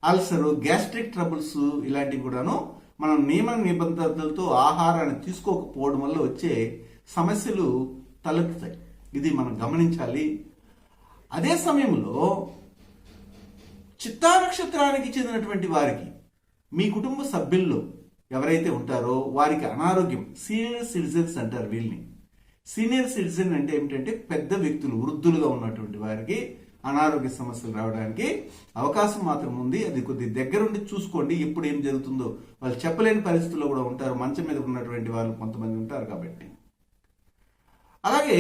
అల్సర్, గ్యాస్ట్రిక్ ట్రబుల్స్ ఇలాంటివి కూడాను మనం నియమ నిబంధనలతో ఆహారాన్ని తీసుకోకపోవడం వల్ల వచ్చే సమస్యలు తలెత్తుతాయి. ఇది మనం గమనించాలి. అదే సమయంలో చిత్తా నక్షత్రానికి చెందినటువంటి వారికి, మీ కుటుంబ సభ్యుల్లో ఎవరైతే ఉంటారో వారికి అనారోగ్యం, సీనియర్ సిటిజన్స్ అంటారు వీళ్ళని. సీనియర్ సిటిజన్ అంటే ఏమిటంటే పెద్ద వ్యక్తులు, వృద్ధులుగా ఉన్నటువంటి వారికి అనారోగ్య సమస్యలు రావడానికి అవకాశం మాత్రం ఉంది. అది కొద్ది దగ్గరుండి చూసుకోండి. ఎప్పుడు ఏం జరుగుతుందో వాళ్ళు చెప్పలేని పరిస్థితుల్లో కూడా ఉంటారు. మంచం మీద ఉన్నటువంటి వాళ్ళు కొంతమంది ఉంటారు కాబట్టి. అలాగే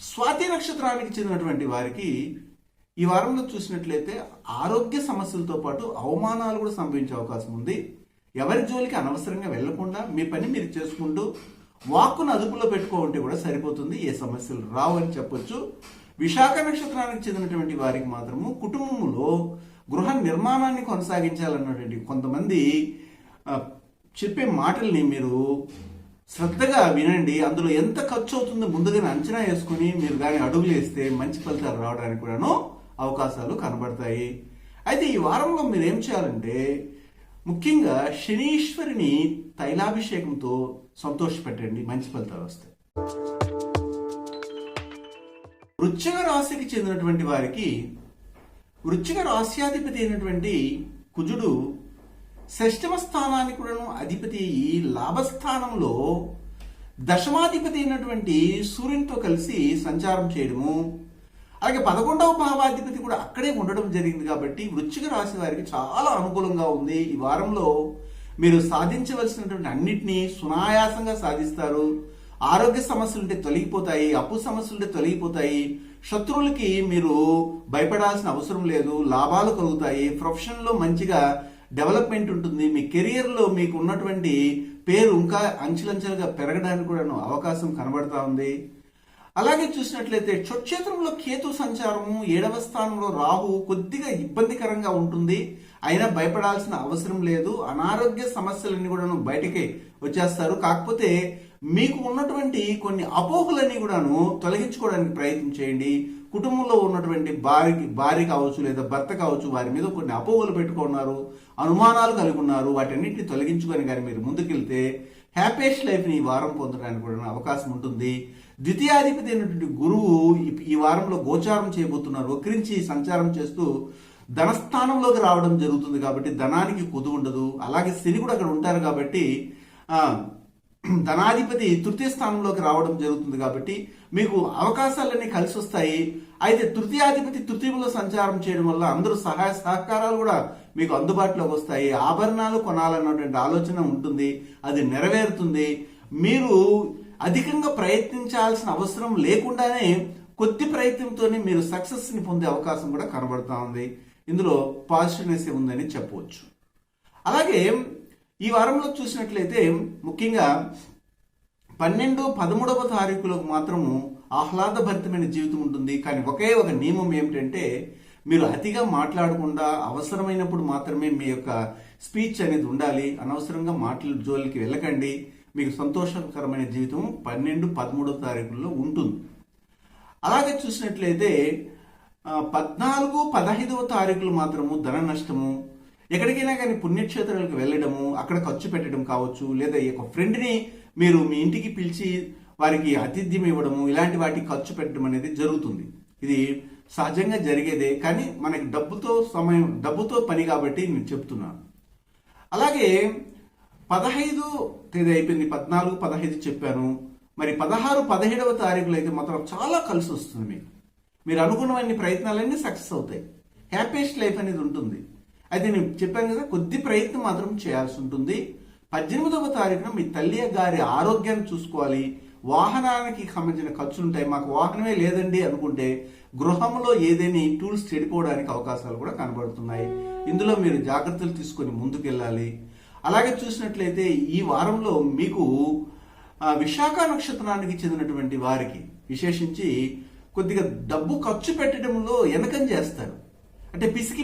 స్వాతి నక్షత్రానికి చెందినటువంటి వారికి ఈ వారంలో చూసినట్లయితే ఆరోగ్య సమస్యలతో పాటు అవమానాలు కూడా సంభవించే అవకాశం ఉంది. ఎవరి జోలికి అనవసరంగా వెళ్లకుండా మీ పని మీరు చేసుకుంటూ వాక్కును అదుపులో పెట్టుకుంటే కూడా సరిపోతుంది. ఏ సమస్యలు రావు అని చెప్పొచ్చు. విశాఖ నక్షత్రానికి చెందినటువంటి వారికి మాత్రము కుటుంబంలో గృహ నిర్మాణాన్ని కొనసాగించాలన్నటువంటి కొంతమంది చెప్పే మాటల్ని మీరు శ్రద్ధగా వినండి. అందులో ఎంత ఖర్చు అవుతుందో ముందుగానే అంచనా వేసుకుని మీరు కానీ అడుగులు వేస్తే మంచి ఫలితాలు రావడానికి కూడాను అవకాశాలు కనబడతాయి. అయితే ఈ వారంలో మీరు ఏం చేయాలంటే ముఖ్యంగా శనీశ్వరిని తైలాభిషేకంతో సంతోషపెట్టండి, మంచి ఫలితాలు వస్తాయి. వృశ్చిక రాశికి చెందినటువంటి వారికి వృశ్చిక రాశ్యాధిపతి అయినటువంటి కుజుడు షష్టమ స్థానానికి కూడాను అధిపతి అయ్యి లాభస్థానంలో దశమాధిపతి అయినటువంటి సూర్యునితో కలిసి సంచారం చేయడము, అలాగే 11వ భావాధిపతి కూడా అక్కడే ఉండడం జరిగింది. కాబట్టి వృశ్చిక రాశి వారికి చాలా అనుకూలంగా ఉంది. ఈ వారంలో మీరు సాధించవలసినటువంటి అన్నిటినీ సునాయాసంగా సాధిస్తారు. ఆరోగ్య సమస్యలుంటే తొలగిపోతాయి, అప్పు సమస్యలుంటే తొలగిపోతాయి, శత్రువులకి మీరు భయపడాల్సిన అవసరం లేదు, లాభాలు కలుగుతాయి, ప్రొఫెషన్లో మంచిగా డెవలప్మెంట్ ఉంటుంది, మీ కెరియర్లో మీకు ఉన్నటువంటి పేరు ఇంకా అంచెలంచెలుగా పెరగడానికి కూడా అవకాశం కనబడతా ఉంది. అలాగే చూసినట్లయితే క్షేత్రంలో కేతు సంచారము, 7వ స్థానంలో రాహు కొద్దిగా ఇబ్బందికరంగా ఉంటుంది. అయినా భయపడాల్సిన అవసరం లేదు. అనారోగ్య సమస్యలన్నీ కూడా బయటికి వచ్చేస్తారు. కాకపోతే మీకు ఉన్నటువంటి కొన్ని అపోహలన్నీ కూడాను తొలగించుకోవడానికి ప్రయత్నం చేయండి. కుటుంబంలో ఉన్నటువంటి భార్య కావచ్చు లేదా భర్త కావచ్చు, వారి మీద కొన్ని అపోహలు పెట్టుకున్నారు, అనుమానాలు కలిగి ఉన్నారు. వాటన్నిటిని తొలగించుకొని కానీ మీరు ముందుకెళ్తే హ్యాపీయెస్ట్ లైఫ్ని ఈ వారం పొందడానికి కూడా అవకాశం ఉంటుంది. ద్వితీయాధిపతి అయినటువంటి గురువు ఈ వారంలో గోచారం చేయబోతున్నారు. వక్రించి సంచారం చేస్తూ ధనస్థానంలోకి రావడం జరుగుతుంది. కాబట్టి ధనానికి కొదువు ఉండదు. అలాగే శని కూడా అక్కడ ఉంటారు కాబట్టి ధనాధిపతి తృతీయ స్థానంలోకి రావడం జరుగుతుంది. కాబట్టి మీకు అవకాశాలన్నీ కలిసి వస్తాయి. అయితే తృతీయాధిపతి తృతీయంలో సంచారం చేయడం వల్ల అందరూ సహాయ సహకారాలు కూడా మీకు అందుబాటులోకి వస్తాయి. ఆభరణాలు కొనాలన్నటువంటి ఆలోచన ఉంటుంది, అది నెరవేరుతుంది. మీరు అధికంగా ప్రయత్నించాల్సిన అవసరం లేకుండానే కొద్ది ప్రయత్నంతోనే మీరు సక్సెస్ని పొందే అవకాశం కూడా కనబడుతూ ఉంది. ఇందులో పాజిటివ్నెస్ ఉందని చెప్పవచ్చు. అలాగే ఈ వారంలో చూసినట్లయితే ముఖ్యంగా 12, 13వ తారీఖులకు మాత్రము ఆహ్లాదభరితమైన జీవితం ఉంటుంది. కానీ ఒకే ఒక నియమం ఏమిటంటే మీరు అతిగా మాట్లాడకుండా అవసరమైనప్పుడు మాత్రమే మీ యొక్క స్పీచ్ అనేది ఉండాలి. అనవసరంగా మాటల జోలికి వెళ్ళకండి. మీకు సంతోషకరమైన జీవితం 12, 13వ తారీఖుల్లో ఉంటుంది. అలాగే చూసినట్లయితే 14, 15వ తారీఖులు మాత్రము ధన నష్టము, ఎక్కడికైనా కానీ పుణ్యక్షేత్రాలకు వెళ్ళడము, అక్కడ ఖర్చు పెట్టడం కావచ్చు, లేదా ఒక ఫ్రెండ్ని మీరు మీ ఇంటికి పిలిచి వారికి ఆతిథ్యం ఇవ్వడము, ఇలాంటి వాటికి ఖర్చు పెట్టడం అనేది జరుగుతుంది. ఇది సహజంగా జరిగేదే, కానీ మనకి డబ్బుతో పని కాబట్టి నేను చెప్తున్నాను. అలాగే 15 తేదీ అయిపోయింది, 14, 15 చెప్పాను. మరి 16, 17వ తారీఖులు అయితే మాత్రం చాలా కలిసి వస్తుంది. మీరు అనుకున్నవన్నీ ప్రయత్నాలన్నీ సక్సెస్ అవుతాయి. హ్యాపీయెస్ట్ లైఫ్ అనేది ఉంటుంది. అయితే నేను చెప్పాను కదా, కొద్ది ప్రయత్నం మాత్రం చేయాల్సి ఉంటుంది. 18వ తారీఖున మీ తల్లి గారి ఆరోగ్యాన్ని చూసుకోవాలి. వాహనానికి సంబంధించిన ఖర్చులు ఉంటాయి. మాకు వాహనమే లేదండి అనుకుంటే గృహంలో ఏదైనా టూల్స్ చెడిపోవడానికి అవకాశాలు కూడా కనబడుతున్నాయి. ఇందులో మీరు జాగ్రత్తలు తీసుకొని ముందుకెళ్ళాలి. అలాగే చూసినట్లయితే ఈ వారంలో మీకు విశాఖ నక్షత్రానికి చెందినటువంటి వారికి విశేషించి కొద్దిగా డబ్బు ఖర్చు పెట్టడంలో వెనకం చేస్తారు. అంటే పిసికి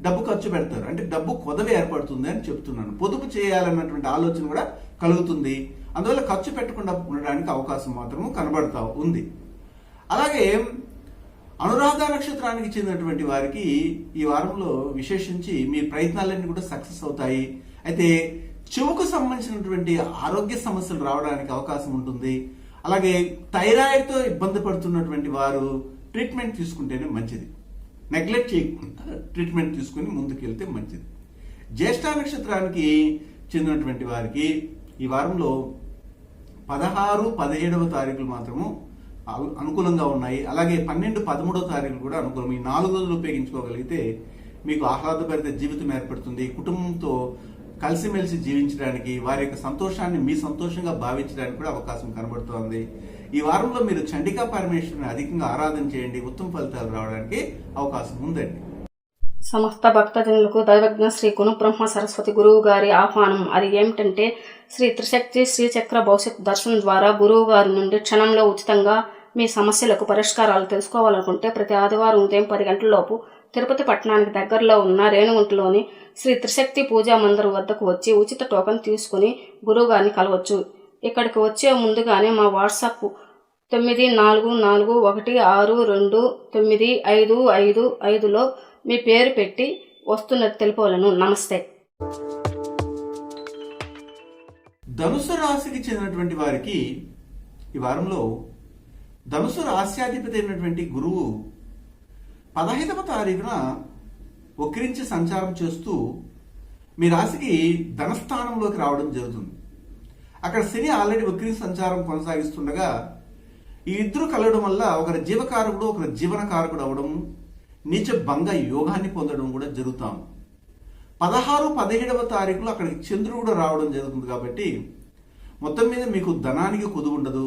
డబ్బు ఖర్చు పెడతారు. అంటే డబ్బు కొదవ ఏర్పడుతుంది అని చెప్తున్నాను. పొదుపు చేయాలన్నటువంటి ఆలోచన కూడా కలుగుతుంది. అందువల్ల ఖర్చు పెట్టకుండా ఉండడానికి అవకాశం మాత్రము కనబడతా ఉంది. అలాగే అనురాధ నక్షత్రానికి చెందినటువంటి వారికి ఈ వారంలో విశేషించి మీ ప్రయత్నాలన్నీ కూడా సక్సెస్ అవుతాయి. అయితే చెవుకు సంబంధించినటువంటి ఆరోగ్య సమస్యలు రావడానికి అవకాశం ఉంటుంది. అలాగే థైరాయిడ్తో ఇబ్బంది పడుతున్నటువంటి వారు ట్రీట్మెంట్ తీసుకుంటేనే మంచిది. నెగ్లెక్ట్ చేయకుండా ట్రీట్మెంట్ తీసుకుని ముందుకెళ్తే మంచిది. జ్యేష్ఠ నక్షత్రానికి చెందినటువంటి వారికి ఈ వారంలో 16, 17వ తారీఖులు మాత్రము అనుకూలంగా ఉన్నాయి. అలాగే 12, 13వ తారీఖులు కూడా అనుకూలం. ఈ 4 రోజులు ఉపయోగించుకోగలిగితే మీకు ఆహ్లాదభరిత జీవితం ఏర్పడుతుంది. కుటుంబంతో కలిసిమెలిసి జీవించడానికి, వారి యొక్క సంతోషాన్ని మీ సంతోషంగా భావించడానికి కూడా అవకాశం కనబడుతోంది. ఈ వారంలో మీరు చండికా పరమేశ్వరుని అధికంగా ఆరాధన చేయండి. ఉత్తమ ఫలితాలు రావడానికి అవకాశం ఉందండి. సమస్త భక్తజనులకు దైవజ్ఞ శ్రీ గుణబ్రహ్మ సరస్వతి గురువు గారి ఆహ్వానం. అది ఏమిటంటే శ్రీ త్రిశక్తి శ్రీచక్ర భవిష్యత్ దర్శనం ద్వారా గురువు గారి నుండి క్షణంలో ఉచితంగా మీ సమస్యలకు పరిష్కారాలు తెలుసుకోవాలనుకుంటే ప్రతి ఆదివారం ఉదయం 10 గంటలలోపు తిరుపతి పట్టణానికి దగ్గరలో ఉన్న రేణుగుంటలోని శ్రీ త్రిశక్తి పూజా మందిరం వద్దకు వచ్చి ఉచిత టోకెన్ తీసుకుని గురువుగారిని కలవచ్చు. ఇక్కడికి వచ్చే ముందుగానే మా వాట్సాప్ 9441629555లో మీ పేరు పెట్టి వస్తున్నది తెలుపవలను. నమస్తే. ధనుసు రాశికి చెందినటువంటి వారికి ఈ వారంలో ధనుసు రాశ్యాధిపతి అయినటువంటి గురువు 15వ తారీఖున వక్రించి సంచారం చేస్తూ మీ రాశికి ధనస్థానంలోకి రావడం జరుగుతుంది. అక్కడ శని ఆల్రెడీ వక్రించి సంచారం కొనసాగిస్తుండగా ఈ ఇద్దరు కలవడం వల్ల ఒకరి జీవకారకుడు ఒకరి జీవనకారకుడు అవడం, నీచ భంగ యోగాన్ని పొందడం కూడా జరుగుతాం. 16, 17వ తారీఖులో అక్కడికి చంద్రుడు కూడా రావడం జరుగుతుంది. కాబట్టి మొత్తం మీద మీకు ధనానికి కుదువు ఉండదు.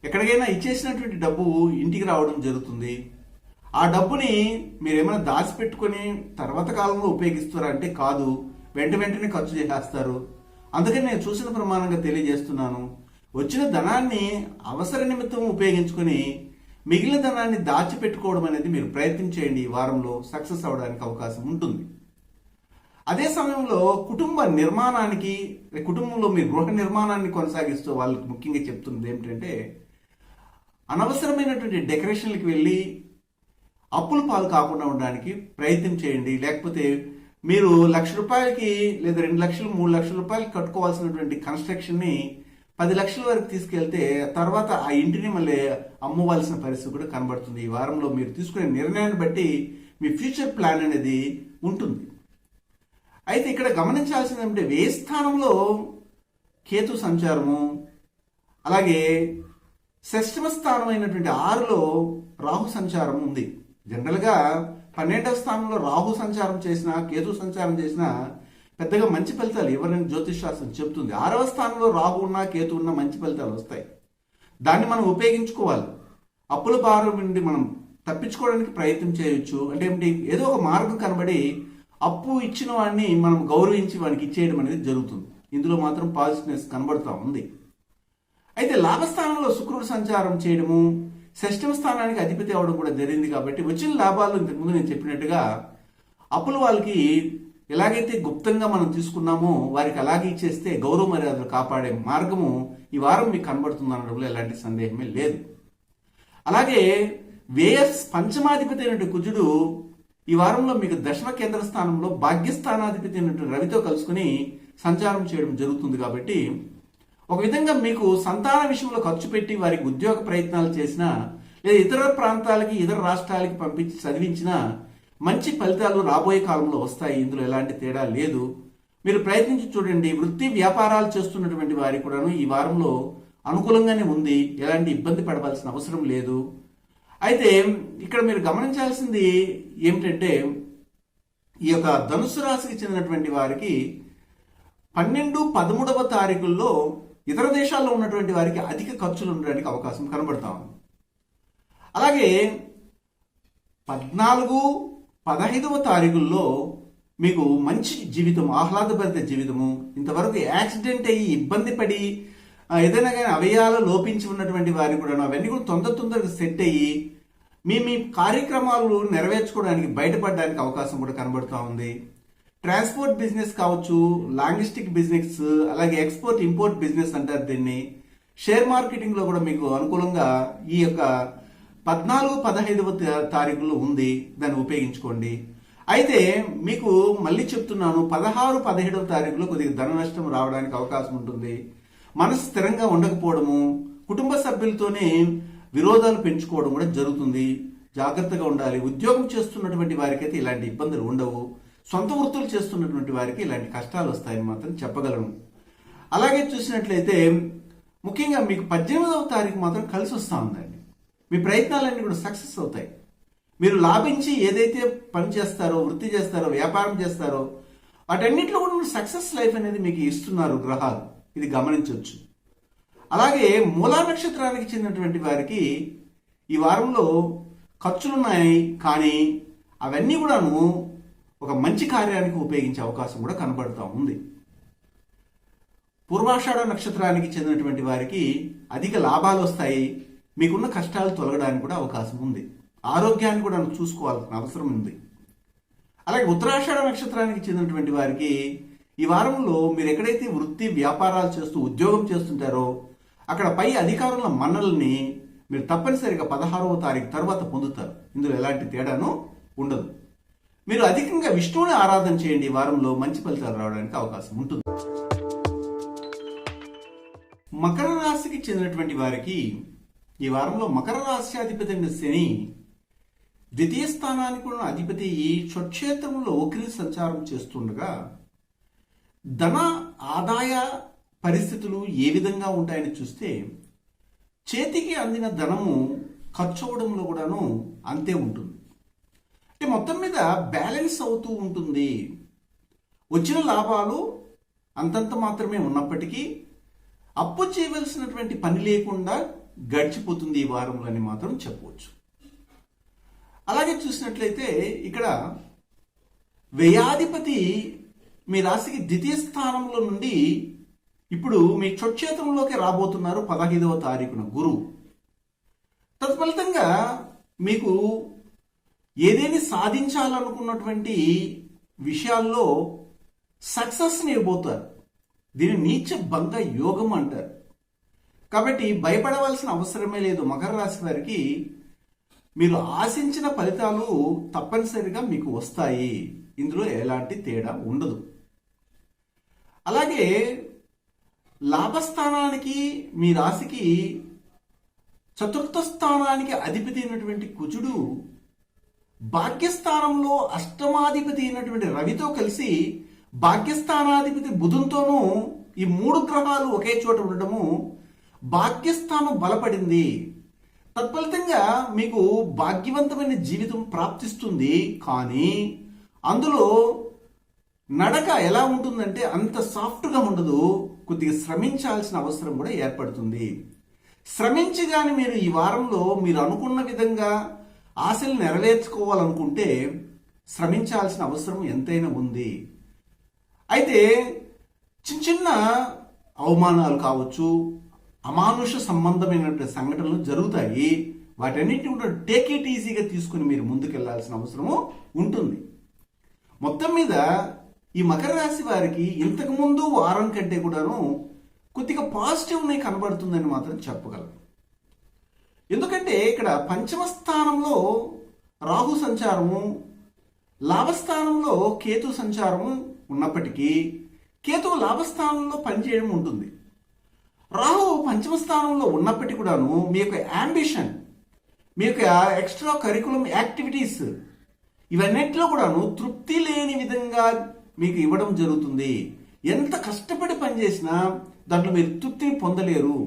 ఎక్కడికైనా ఇచ్చేసినటువంటి డబ్బు ఇంటికి రావడం జరుగుతుంది. ఆ డబ్బుని మీరు ఏమైనా దాచిపెట్టుకొని తర్వాత కాలంలో ఉపయోగిస్తారా అంటే కాదు, వెంటనే ఖర్చు చేసేస్తారు. అందుకని నేను చూసిన ప్రమాణంగా తెలియజేస్తున్నాను. వచ్చిన ధనాన్ని అవసర నిమిత్తం ఉపయోగించుకొని మిగిలిన ధనాన్ని దాచిపెట్టుకోవడం అనేది మీరు ప్రయత్నం చేయండి. ఈ వారంలో సక్సెస్ అవడానికి అవకాశం ఉంటుంది. అదే సమయంలో కుటుంబ నిర్మాణానికి, కుటుంబంలో మీ గృహ నిర్మాణాన్ని కొనసాగిస్తూ వాళ్ళకి ముఖ్యంగా చెప్తున్నది ఏమిటంటే, అనవసరమైనటువంటి డెకరేషన్లకు వెళ్ళి అప్పుల పాలు కాకుండా ఉండడానికి ప్రయత్నం చేయండి. లేకపోతే మీరు ₹1,00,000 లేదా 2 లక్షలు 3 లక్షల రూపాయలు కట్టుకోవాల్సినటువంటి కన్స్ట్రక్షన్ని 10 లక్షల వరకు తీసుకెళ్తే తర్వాత ఆ ఇంటిని మళ్ళీ అమ్మవలసిన పరిస్థితి కూడా కనబడుతుంది. ఈ వారంలో మీరు తీసుకునే నిర్ణయాన్ని బట్టి మీ ఫ్యూచర్ ప్లాన్ అనేది ఉంటుంది. అయితే ఇక్కడ గమనించాల్సింది ఏమంటే, వ్యయ స్థానంలో కేతు సంచారము, అలాగే షష్టమ స్థానం అయినటువంటి 6లో రాహు సంచారం ఉంది. జనరల్గా 12వ స్థానంలో రాహు సంచారం చేసినా కేతు సంచారం చేసినా పెద్దగా మంచి ఫలితాలు ఎవరైనా జ్యోతిష్ శాస్త్రం చెప్తుంది. 6వ స్థానంలో రాహు ఉన్నా కేతు ఉన్నా మంచి ఫలితాలు వస్తాయి. దాన్ని మనం ఉపయోగించుకోవాలి. అప్పుల భారం నుండి మనం తప్పించుకోవడానికి ప్రయత్నం చేయొచ్చు. అంటే ఏమిటి, ఏదో ఒక మార్గం కనబడి అప్పు ఇచ్చిన వాడిని మనం గౌరవించి వాడికి ఇచ్చేయడం అనేది జరుగుతుంది. ఇందులో మాత్రం పాజిటివ్నెస్ కనబడుతూ ఉంది. అయితే లాభస్థానంలో శుక్రుడు సంచారం చేయడము, షష్టమ స్థానానికి అధిపతి అవడం కూడా జరిగింది. కాబట్టి వచ్చిన లాభాలు ఇంతకుముందు నేను చెప్పినట్టుగా అప్పుల వాళ్ళకి ఎలాగైతే గుప్తంగా మనం తీసుకున్నామో వారికి అలాగే ఇచ్చేస్తే గౌరవ మర్యాదలు కాపాడే మార్గము ఈ వారం మీకు కనబడుతుంది అనడంలో ఎలాంటి సందేహమే లేదు. అలాగే వ్యయ పంచమాధిపతి అయినటువంటి కుజుడు ఈ వారంలో మీకు దశమ కేంద్ర స్థానంలో భాగ్యస్థానాధిపతి అయినటువంటి రవితో కలుసుకుని సంచారం చేయడం జరుగుతుంది. కాబట్టి ఒక విధంగా మీకు సంతాన విషయంలో ఖర్చు పెట్టి వారికి ఉద్యోగ ప్రయత్నాలు చేసినా, లేదా ఇతర ప్రాంతాలకి ఇతర రాష్ట్రాలకి పంపించి చదివించినా మంచి ఫలితాలు రాబోయే కాలంలో వస్తాయి. ఇందులో ఎలాంటి తేడా లేదు. మీరు ప్రయత్నించి చూడండి. వృత్తి వ్యాపారాలు చేస్తున్నటువంటి వారికి కూడాను ఈ వారంలో అనుకూలంగానే ఉంది. ఎలాంటి ఇబ్బంది పడవలసిన అవసరం లేదు. అయితే ఇక్కడ మీరు గమనించాల్సింది ఏమిటంటే, ఈ యొక్క ధనుసు రాశికి చెందినటువంటి వారికి 12, 13వ తారీఖుల్లో ఇతర దేశాల్లో ఉన్నటువంటి వారికి అధిక ఖర్చులు ఉండడానికి అవకాశం కనబడతా ఉంది. అలాగే 14, 15వ తారీఖుల్లో మీకు మంచి జీవితం, ఆహ్లాదభరిత జీవితము, ఇంతవరకు యాక్సిడెంట్ అయ్యి ఇబ్బంది పడి ఏదైనా కానీ అవయాలు లోపించి ఉన్నటువంటి వారికి కూడా అవన్నీ కూడా తొందరగా సెట్ అయ్యి మీ కార్యక్రమాలు నెరవేర్చుకోవడానికి బయటపడడానికి అవకాశం కూడా కనబడుతూ ఉంది. ట్రాన్స్పోర్ట్ బిజినెస్ కావచ్చు, లాజిస్టిక్ బిజినెస్, అలాగే ఎక్స్పోర్ట్ ఇంపోర్ట్ బిజినెస్ అంటారు దీన్ని. షేర్ మార్కెటింగ్ లో కూడా మీకు అనుకూలంగా ఈ యొక్క 14, 15వ తారీఖులో ఉంది. దాన్ని ఉపయోగించుకోండి. అయితే మీకు మళ్ళీ చెప్తున్నాను, 16, 17వ తారీఖులో కొద్దిగా ధన నష్టం రావడానికి అవకాశం ఉంటుంది. మనసు స్థిరంగా ఉండకపోవడము, కుటుంబ సభ్యులతోనే విరోధాలు పెంచుకోవడం కూడా జరుగుతుంది. జాగ్రత్తగా ఉండాలి. ఉద్యోగం చేస్తున్నటువంటి వారికైతే ఇలాంటి ఇబ్బందులు ఉండవు. సొంత వృత్తులు చేస్తున్నటువంటి వారికి ఇలాంటి కష్టాలు వస్తాయని మాత్రం చెప్పగలను. అలాగే చూసినట్లయితే ముఖ్యంగా మీకు 18వ తారీఖు మాత్రం కలిసి వస్తూ ఉందండి. మీ ప్రయత్నాలన్నీ కూడా సక్సెస్ అవుతాయి. మీరు లాభించి ఏదైతే పని చేస్తారో, వృత్తి చేస్తారో, వ్యాపారం చేస్తారో వాటన్నిటిలో కూడా సక్సెస్ లైఫ్ అనేది మీకు ఇస్తున్నారు గ్రహాలు. ఇది గమనించవచ్చు. అలాగే మూలా నక్షత్రానికి చెందినటువంటి వారికి ఈ వారంలో ఖర్చులున్నాయి, కానీ అవన్నీ కూడాను ఒక మంచి కార్యానికి ఉపయోగించే అవకాశం కూడా కనబడుతూ ఉంది. పూర్వాషాఢ నక్షత్రానికి చెందినటువంటి వారికి అధిక లాభాలు వస్తాయి. మీకున్న కష్టాలు తొలగడానికి కూడా అవకాశం ఉంది. ఆరోగ్యాన్ని కూడా చూసుకోవాల్సిన అవసరం ఉంది. అలాగే ఉత్తరాషాఢ నక్షత్రానికి చెందినటువంటి వారికి ఈ వారంలో మీరు ఎక్కడైతే వృత్తి వ్యాపారాలు చేస్తూ ఉద్యోగం చేస్తుంటారో అక్కడ పై అధికారుల మన్నల్ని మీరు తప్పనిసరిగా 16వ తారీఖు తర్వాత పొందుతారు. ఇందులో ఎలాంటి తేడాను ఉండదు. మీరు అధికంగా విష్ణువుని ఆరాధన చేయండి. ఈ వారంలో మంచి ఫలితాలు రావడానికి అవకాశం ఉంటుంది. మకర రాశికి చెందినటువంటి వారికి ఈ వారంలో మకర రాశ్యాధిపతి అయిన శని ద్వితీయ స్థానానికి ఉన్న అధిపతి ఈ స్వక్షేత్రంలో వక్రీ సంచారం చేస్తుండగా ధన ఆదాయ పరిస్థితులు ఏ విధంగా ఉంటాయని చూస్తే చేతికి అందిన ధనము ఖర్చు అవడంలో కూడాను అంతే ఉంటుంది. అంటే మొత్తం మీద బ్యాలెన్స్ అవుతూ ఉంటుంది. వచ్చిన లాభాలు అంతంత మాత్రమే ఉన్నప్పటికీ అప్పు చేయవలసినటువంటి పని లేకుండా గడిచిపోతుంది ఈ వారంలో అని మాత్రం చెప్పవచ్చు. అలాగే చూసినట్లయితే ఇక్కడ వ్యయాధిపతి మీ రాశికి ద్వితీయ స్థానంలో నుండి ఇప్పుడు మీ స్వక్షేత్రంలోకి రాబోతున్నారు 15వ తారీఖున గురువు. తత్ఫలితంగా మీకు ఏదేని సాధించాలనుకున్నటువంటి విషయాల్లో సక్సెస్ని ఇవ్వబోతారు. దీన్ని నీచ భంగ యోగం అంటారు. కాబట్టి భయపడవలసిన అవసరమే లేదు. మకర రాశి వారికి మీరు ఆశించిన ఫలితాలు తప్పనిసరిగా మీకు వస్తాయి. ఇందులో ఎలాంటి తేడా ఉండదు. అలాగే లాభస్థానానికి మీ రాశికి చతుర్థ స్థానానికి అధిపతి అయినటువంటి కుజుడు భాగ్యస్థానంలో అష్టమాధిపతి అయినటువంటి రవితో కలిసి భాగ్యస్థానాధిపతి బుధునితోనూ ఈ 3 గ్రహాలు ఒకే చోట ఉండటము భాగ్యస్థానం బలపడింది. తత్ఫలితంగా మీకు భాగ్యవంతమైన జీవితం ప్రాప్తిస్తుంది. కానీ అందులో నడక ఎలా ఉంటుందంటే అంత సాఫ్ట్గా ఉండదు. కొద్దిగా శ్రమించాల్సిన అవసరం కూడా ఏర్పడుతుంది. శ్రమించి కానీ మీరు ఈ వారంలో మీరు అనుకున్న విధంగా ఆశలు నెరవేర్చుకోవాలనుకుంటే శ్రమించాల్సిన అవసరం ఎంతైనా ఉంది. అయితే చిన్న చిన్న అవమానాలు కావచ్చు, అమానుష సంబంధమైనటువంటి సంఘటనలు జరుగుతాయి. వాటన్నిటిని కూడా టేక్ ఇట్ ఈజీగా తీసుకుని మీరు ముందుకెళ్లాల్సిన అవసరము ఉంటుంది. మొత్తం మీద ఈ మకర రాశి వారికి ఇంతకు ముందు వారం కంటే కూడాను కొద్దిగా పాజిటివ్నే కనబడుతుందని మాత్రం చెప్పగలను. ఎందుకంటే ఇక్కడ పంచమ స్థానంలో రాహు సంచారము, లాభస్థానంలో కేతు సంచారము ఉన్నప్పటికీ కేతువు లాభస్థానంలో పనిచేయడం ఉంటుంది. రాహు పంచమ స్థానంలో ఉన్నప్పటికీ కూడాను మీ యొక్క యాంబిషన్, మీ యొక్క ఎక్స్ట్రా కరికులం యాక్టివిటీస్ ఇవన్నిటిలో కూడాను తృప్తి లేని విధంగా మీకు ఇవ్వడం జరుగుతుంది. ఎంత కష్టపడి పనిచేసినా దాంట్లో మీరు తృప్తిని పొందలేరు.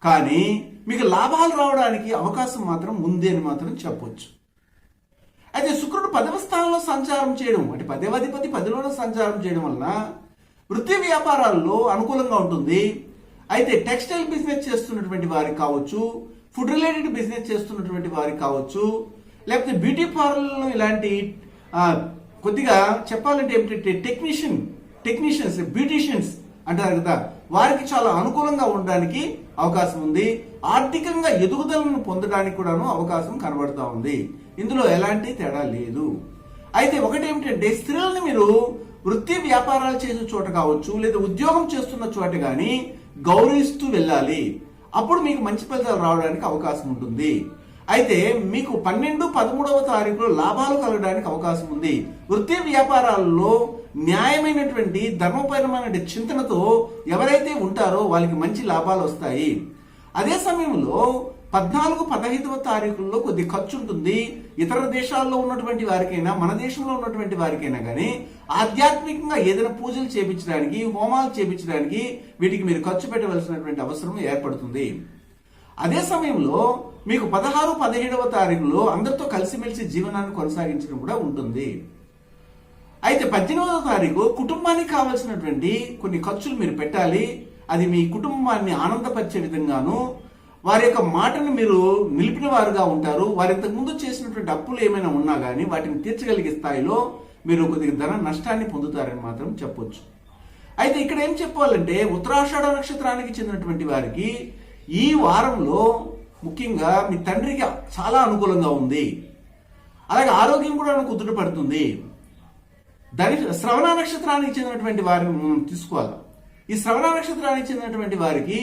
కానీ మీకు లాభాలు రావడానికి అవకాశం మాత్రం ఉంది అని మాత్రం చెప్పొచ్చు. అయితే శుక్రుడు 10వ స్థానంలో సంచారం చేయడం, అంటే 10వ అధిపతి 10లోనే సంచారం చేయడం వలన వృత్తి వ్యాపారాల్లో అనుకూలంగా ఉంటుంది. అయితే టెక్స్టైల్ బిజినెస్ చేస్తున్నటువంటి వారికి కావచ్చు, ఫుడ్ రిలేటెడ్ బిజినెస్ చేస్తున్నటువంటి వారికి కావచ్చు, లేకపోతే బ్యూటీ పార్లర్లో ఇలాంటి కొద్దిగా చెప్పాలంటే ఏమిటంటే టెక్నీషియన్స్ బ్యూటీషియన్స్ అంటారు కదా, వారికి చాలా అనుకూలంగా ఉండడానికి అవకాశం ఉంది. ఆర్థికంగా ఎదుగుదలను పొందడానికి కూడాను అవకాశం కనబడుతూ ఉంది. ఇందులో ఎలాంటి తేడా లేదు. అయితే ఒకటి ఏమిటంటే స్త్రీలను మీరు వృత్తి వ్యాపారాలు చేసే చోట కావచ్చు, లేదా ఉద్యోగం చేస్తున్న చోట కానీ గౌరవిస్తూ వెళ్ళాలి. అప్పుడు మీకు మంచి ఫలితాలు రావడానికి అవకాశం ఉంటుంది. అయితే మీకు 12, 13వ తారీఖులో లాభాలు కలగడానికి అవకాశం ఉంది. వృత్తి వ్యాపారాల్లో న్యాయమైనటువంటి ధర్మపరమైన చింతనతో ఎవరైతే ఉంటారో వాళ్ళకి మంచి లాభాలు వస్తాయి. అదే సమయంలో 14, 15వ తారీఖుల్లో కొద్ది ఖర్చు ఉంటుంది. ఇతర దేశాల్లో ఉన్నటువంటి వారికైనా మన దేశంలో ఉన్నటువంటి వారికైనా కానీ ఆధ్యాత్మికంగా ఏదైనా పూజలు చేపించడానికి, హోమాలు చేపించడానికి వీటికి మీరు ఖర్చు పెట్టవలసినటువంటి అవసరం ఏర్పడుతుంది. అదే సమయంలో మీకు 16, 17వ తారీఖులో అందరితో కలిసిమెలిసి జీవనాన్ని కొనసాగించడం కూడా ఉంటుంది. అయితే 18వ తారీఖు కుటుంబానికి కావలసినటువంటి కొన్ని ఖర్చులు మీరు పెట్టాలి. అది మీ కుటుంబాన్ని ఆనందపరిచే విధంగాను, వారి యొక్క మాటను మీరు నిలిపిన వారుగా ఉంటారు. వారి ఇంతకు ముందు చేసినటువంటి అప్పులు ఏమైనా ఉన్నా కానీ వాటిని తీర్చగలిగే స్థాయిలో మీరు కొద్దిగా ధన నష్టాన్ని పొందుతారని మాత్రం చెప్పొచ్చు. అయితే ఇక్కడ ఏం చెప్పాలంటే ఉత్తరాషాఢ నక్షత్రానికి చెందినటువంటి వారికి ఈ వారంలో ముఖ్యంగా మీ తండ్రికి చాలా అనుకూలంగా ఉంది. అలాగే ఆరోగ్యం కూడా కుదుటపడుతుంది. శ్రవణ నక్షత్రానికి చెందినటువంటి వారిని మనం తీసుకోవాలి. ఈ శ్రవణ నక్షత్రానికి చెందినటువంటి వారికి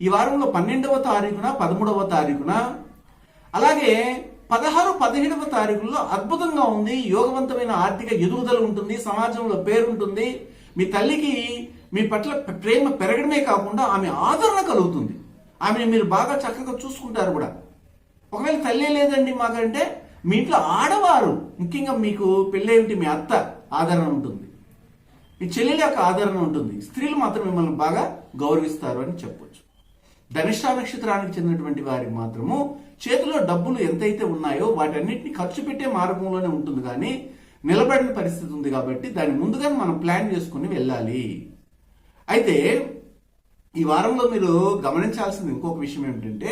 ఈ వారంలో 12వ తారీఖున, 13వ తారీఖున, అలాగే 16, 17వ తారీఖుల్లో అద్భుతంగా ఉంది. యోగవంతమైన ఆర్థిక ఎదుగుదల ఉంటుంది. సమాజంలో పేరు ఉంటుంది. మీ తల్లికి మీ పట్ల ప్రేమ పెరగడమే కాకుండా ఆమె ఆదరణ కలుగుతుంది. ఆమెను మీరు బాగా చక్కగా చూసుకుంటారు కూడా. ఒకవేళ తల్లి లేదండి మాకంటే మీ ఇంట్లో ఆడవారు, ముఖ్యంగా మీకు పెళ్ళేమిటి మీ అత్త ఆదరణ ఉంటుంది, మీ చెల్లెల యొక్క ఆదరణ ఉంటుంది. స్త్రీలు మాత్రం మిమ్మల్ని బాగా గౌరవిస్తారు అని చెప్పొచ్చు. ధనిష్ఠా నక్షత్రానికి చెందినటువంటి వారికి మాత్రము చేతిలో డబ్బులు ఎంతైతే ఉన్నాయో వాటన్నిటిని ఖర్చు పెట్టే మార్గంలోనే ఉంటుంది, కానీ నిలబడిన పరిస్థితి ఉంది. కాబట్టి దాన్ని ముందుగానే మనం ప్లాన్ చేసుకుని వెళ్ళాలి. అయితే ఈ వారంలో మీరు గమనించాల్సింది ఇంకొక విషయం ఏమిటంటే,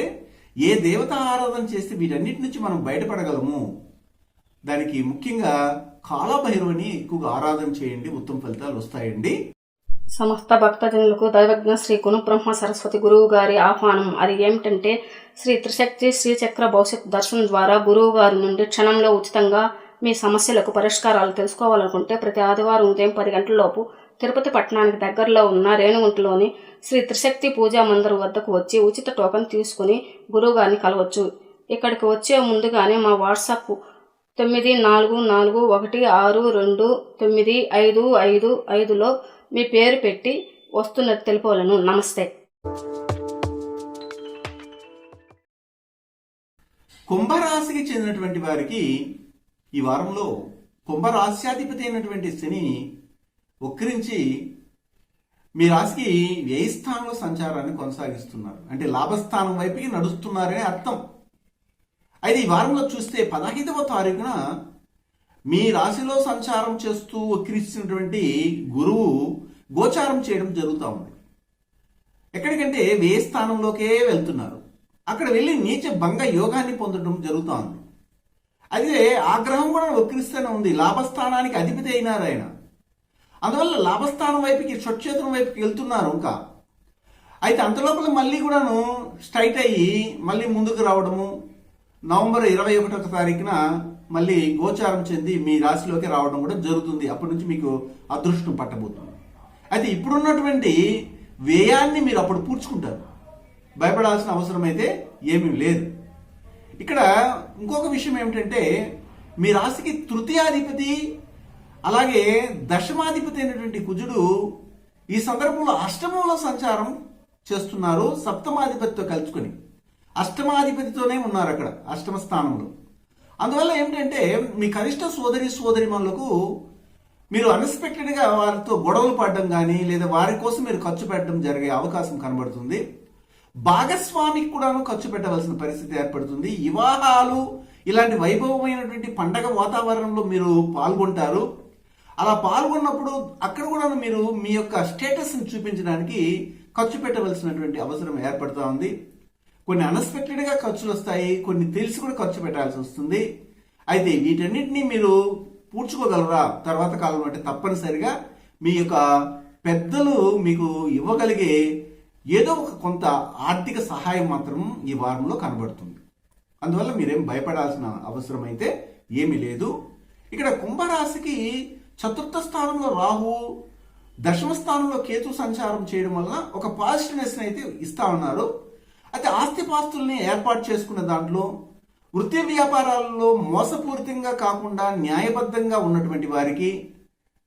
ఏ దేవత ఆరాధన చేస్తే వీటన్నిటి నుంచి మనం బయటపడగలము, దానికి ముఖ్యంగా కాలభైరవుని ఎక్కువగా ఆరాధన చేయండి, ఉత్తమ ఫలితాలు వస్తాయండి. సమస్త భక్తజనులకు దైవజ్ఞ శ్రీ గురు బ్రహ్మ సరస్వతి గురువు గారి ఆహ్వానం. అది ఏమిటంటే, శ్రీ త్రిశక్తి శ్రీచక్ర భవిష్యత్ దర్శనం ద్వారా గురువు గారి నుండి క్షణంలో ఉచితంగా మీ సమస్యలకు పరిష్కారాలు తెలుసుకోవాలనుకుంటే ప్రతి ఆదివారం ఉదయం 10 గంటలలోపు తిరుపతి పట్టణానికి దగ్గరలో ఉన్న రేణుగుంటలోని శ్రీ త్రిశక్తి పూజా మందిరం వద్దకు వచ్చి ఉచిత టోకెన్ తీసుకుని గురువు గారిని కలవచ్చు. ఇక్కడికి వచ్చే ముందుగానే మా వాట్సాప్ 9441629555లో మీ పేరు పెట్టి వస్తున్నది తెలుపవలను. నమస్తే. కుంభరాశికి చెందినటువంటి వారికి ఈ వారంలో కుంభరాశ్యాధిపతి అయినటువంటి శని వక్రించి మీ రాశికి వ్యయ స్థానంలో సంచారాన్ని కొనసాగిస్తున్నారు. అంటే లాభస్థానం వైపుకి నడుస్తున్నారనే అర్థం. అయితే ఈ వారంలో చూస్తే 15వ తారీఖున మీ రాశిలో సంచారం చేస్తూ వక్రించినటువంటి గురువు గోచారం చేయడం జరుగుతూ ఉంది. ఎక్కడికంటే వ్యయ స్థానంలోకే వెళ్తున్నారు. అక్కడ వెళ్ళి నీచ భంగ యోగాన్ని పొందడం జరుగుతూ ఉంది. అదే ఆ గ్రహం కూడా వక్రిస్తూనే ఉంది. లాభస్థానానికి అధిపతి అయినారు ఆయన. అందువల్ల లాభస్థానం వైపుకి షట్చేతుల వైపుకి వెళ్తున్నారు ఇంకా. అయితే అంతలోపల మళ్ళీ కూడాను స్ట్రైట్ అయ్యి మళ్ళీ ముందుకు రావడము, నవంబర్ 21వ తారీఖున మళ్ళీ గోచారం చెంది మీ రాశిలోకి రావడం కూడా జరుగుతుంది. అప్పటి నుంచి మీకు అదృష్టం పట్టబోతుంది. అయితే ఇప్పుడున్నటువంటి వ్యయాన్ని మీరు అప్పుడు పూడ్చుకుంటారు. భయపడాల్సిన అవసరం అయితే ఏమీ లేదు. ఇక్కడ ఇంకొక విషయం ఏమిటంటే, మీ రాశికి తృతీయాధిపతి అలాగే దశమాధిపతి అయినటువంటి కుజుడు ఈ సందర్భంలో అష్టమంలో సంచారం చేస్తున్నారు. సప్తమాధిపతితో కలుసుకొని అష్టమాధిపతితోనే ఉన్నారు అక్కడ అష్టమ స్థానంలో. అందువల్ల ఏమిటంటే, మీ కనిష్ట సోదరిమణులకు మీరు అన్ఎక్స్పెక్టెడ్గా వారితో గొడవలు పడడం కానీ లేదా వారి కోసం మీరు ఖర్చు పెట్టడం జరిగే అవకాశం కనబడుతుంది. భాగస్వామికి కూడాను ఖర్చు పెట్టవలసిన పరిస్థితి ఏర్పడుతుంది. వివాహాలు ఇలాంటి వైభవమైనటువంటి పండగ వాతావరణంలో మీరు పాల్గొంటారు. అలా పాల్గొన్నప్పుడు అక్కడ కూడా మీరు మీ యొక్క స్టేటస్ని చూపించడానికి ఖర్చు పెట్టవలసినటువంటి అవసరం ఏర్పడుతూ ఉంది. కొన్ని అన్ఎక్స్పెక్టెడ్గా ఖర్చులు వస్తాయి, కొన్ని తెలిసి కూడా ఖర్చు పెట్టాల్సి వస్తుంది. అయితే వీటన్నిటిని మీరు పూడ్చుకోగలరా తర్వాత కాలంలో అంటే తప్పనిసరిగా మీ యొక్క పెద్దలు మీకు ఇవ్వగలిగే ఏదో ఒక కొంత ఆర్థిక సహాయం మాత్రం ఈ వారంలో కనబడుతుంది. అందువల్ల మీరేం భయపడాల్సిన అవసరం అయితే ఏమీ లేదు. ఇక్కడ కుంభరాశికి చతుర్థ స్థానంలో రాహు, దశమ స్థానంలో కేతు సంచారం చేయడం వల్ల ఒక పాజిటివ్నెస్ అయితే ఇస్తా ఉన్నారు. అయితే ఆస్తిపాస్తుల్ని ఏర్పాటు చేసుకున్న దాంట్లో వృత్తి వ్యాపారాలలో మోసపూరితంగా కాకుండా న్యాయబద్ధంగా ఉన్నటువంటి వారికి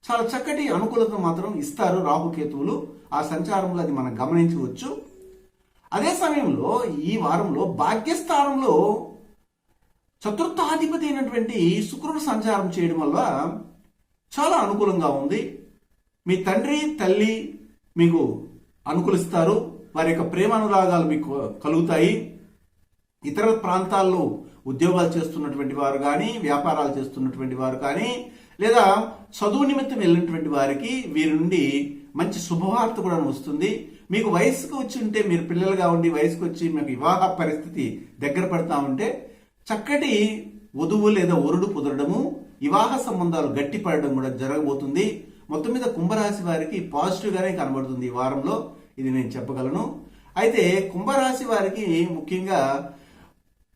చాలా చక్కటి అనుకూలత మాత్రం ఇస్తారు రాహుకేతువులు. ఆ సంచారంలో అది మనం గమనించవచ్చు. అదే సమయంలో ఈ వారంలో భాగ్యస్థానంలో చతుర్థాధిపతి అయినటువంటి శుక్రుడు సంచారం చేయడం వల్ల చాలా అనుకూలంగా ఉంది. మీ తండ్రి తల్లి మీకు అనుకూలిస్తారు. వారి యొక్క ప్రేమానురాగాలు మీకు కలుగుతాయి. ఇతర ప్రాంతాల్లో ఉద్యోగాలు చేస్తున్నటువంటి వారు కానీ, వ్యాపారాలు చేస్తున్నటువంటి వారు కానీ, లేదా చదువు నిమిత్తం వెళ్ళినటువంటి వారికి వీరి నుండి మంచి శుభవార్త కూడా వస్తుంది. మీకు వయసుకు వచ్చి ఉంటే, మీరు పిల్లలుగా ఉండి వయసుకు వచ్చి మీకు వివాహ పరిస్థితి దగ్గర పడతా ఉంటే చక్కటి వధువు లేదా వరుడు కుదరడము, వివాహ సంబంధాలు గట్టిపడడం కూడా జరగబోతుంది. మొత్తం మీద కుంభరాశి వారికి పాజిటివ్గానే కనబడుతుంది ఈ వారంలో, ఇది నేను చెప్పగలను. అయితే కుంభరాశి వారికి ముఖ్యంగా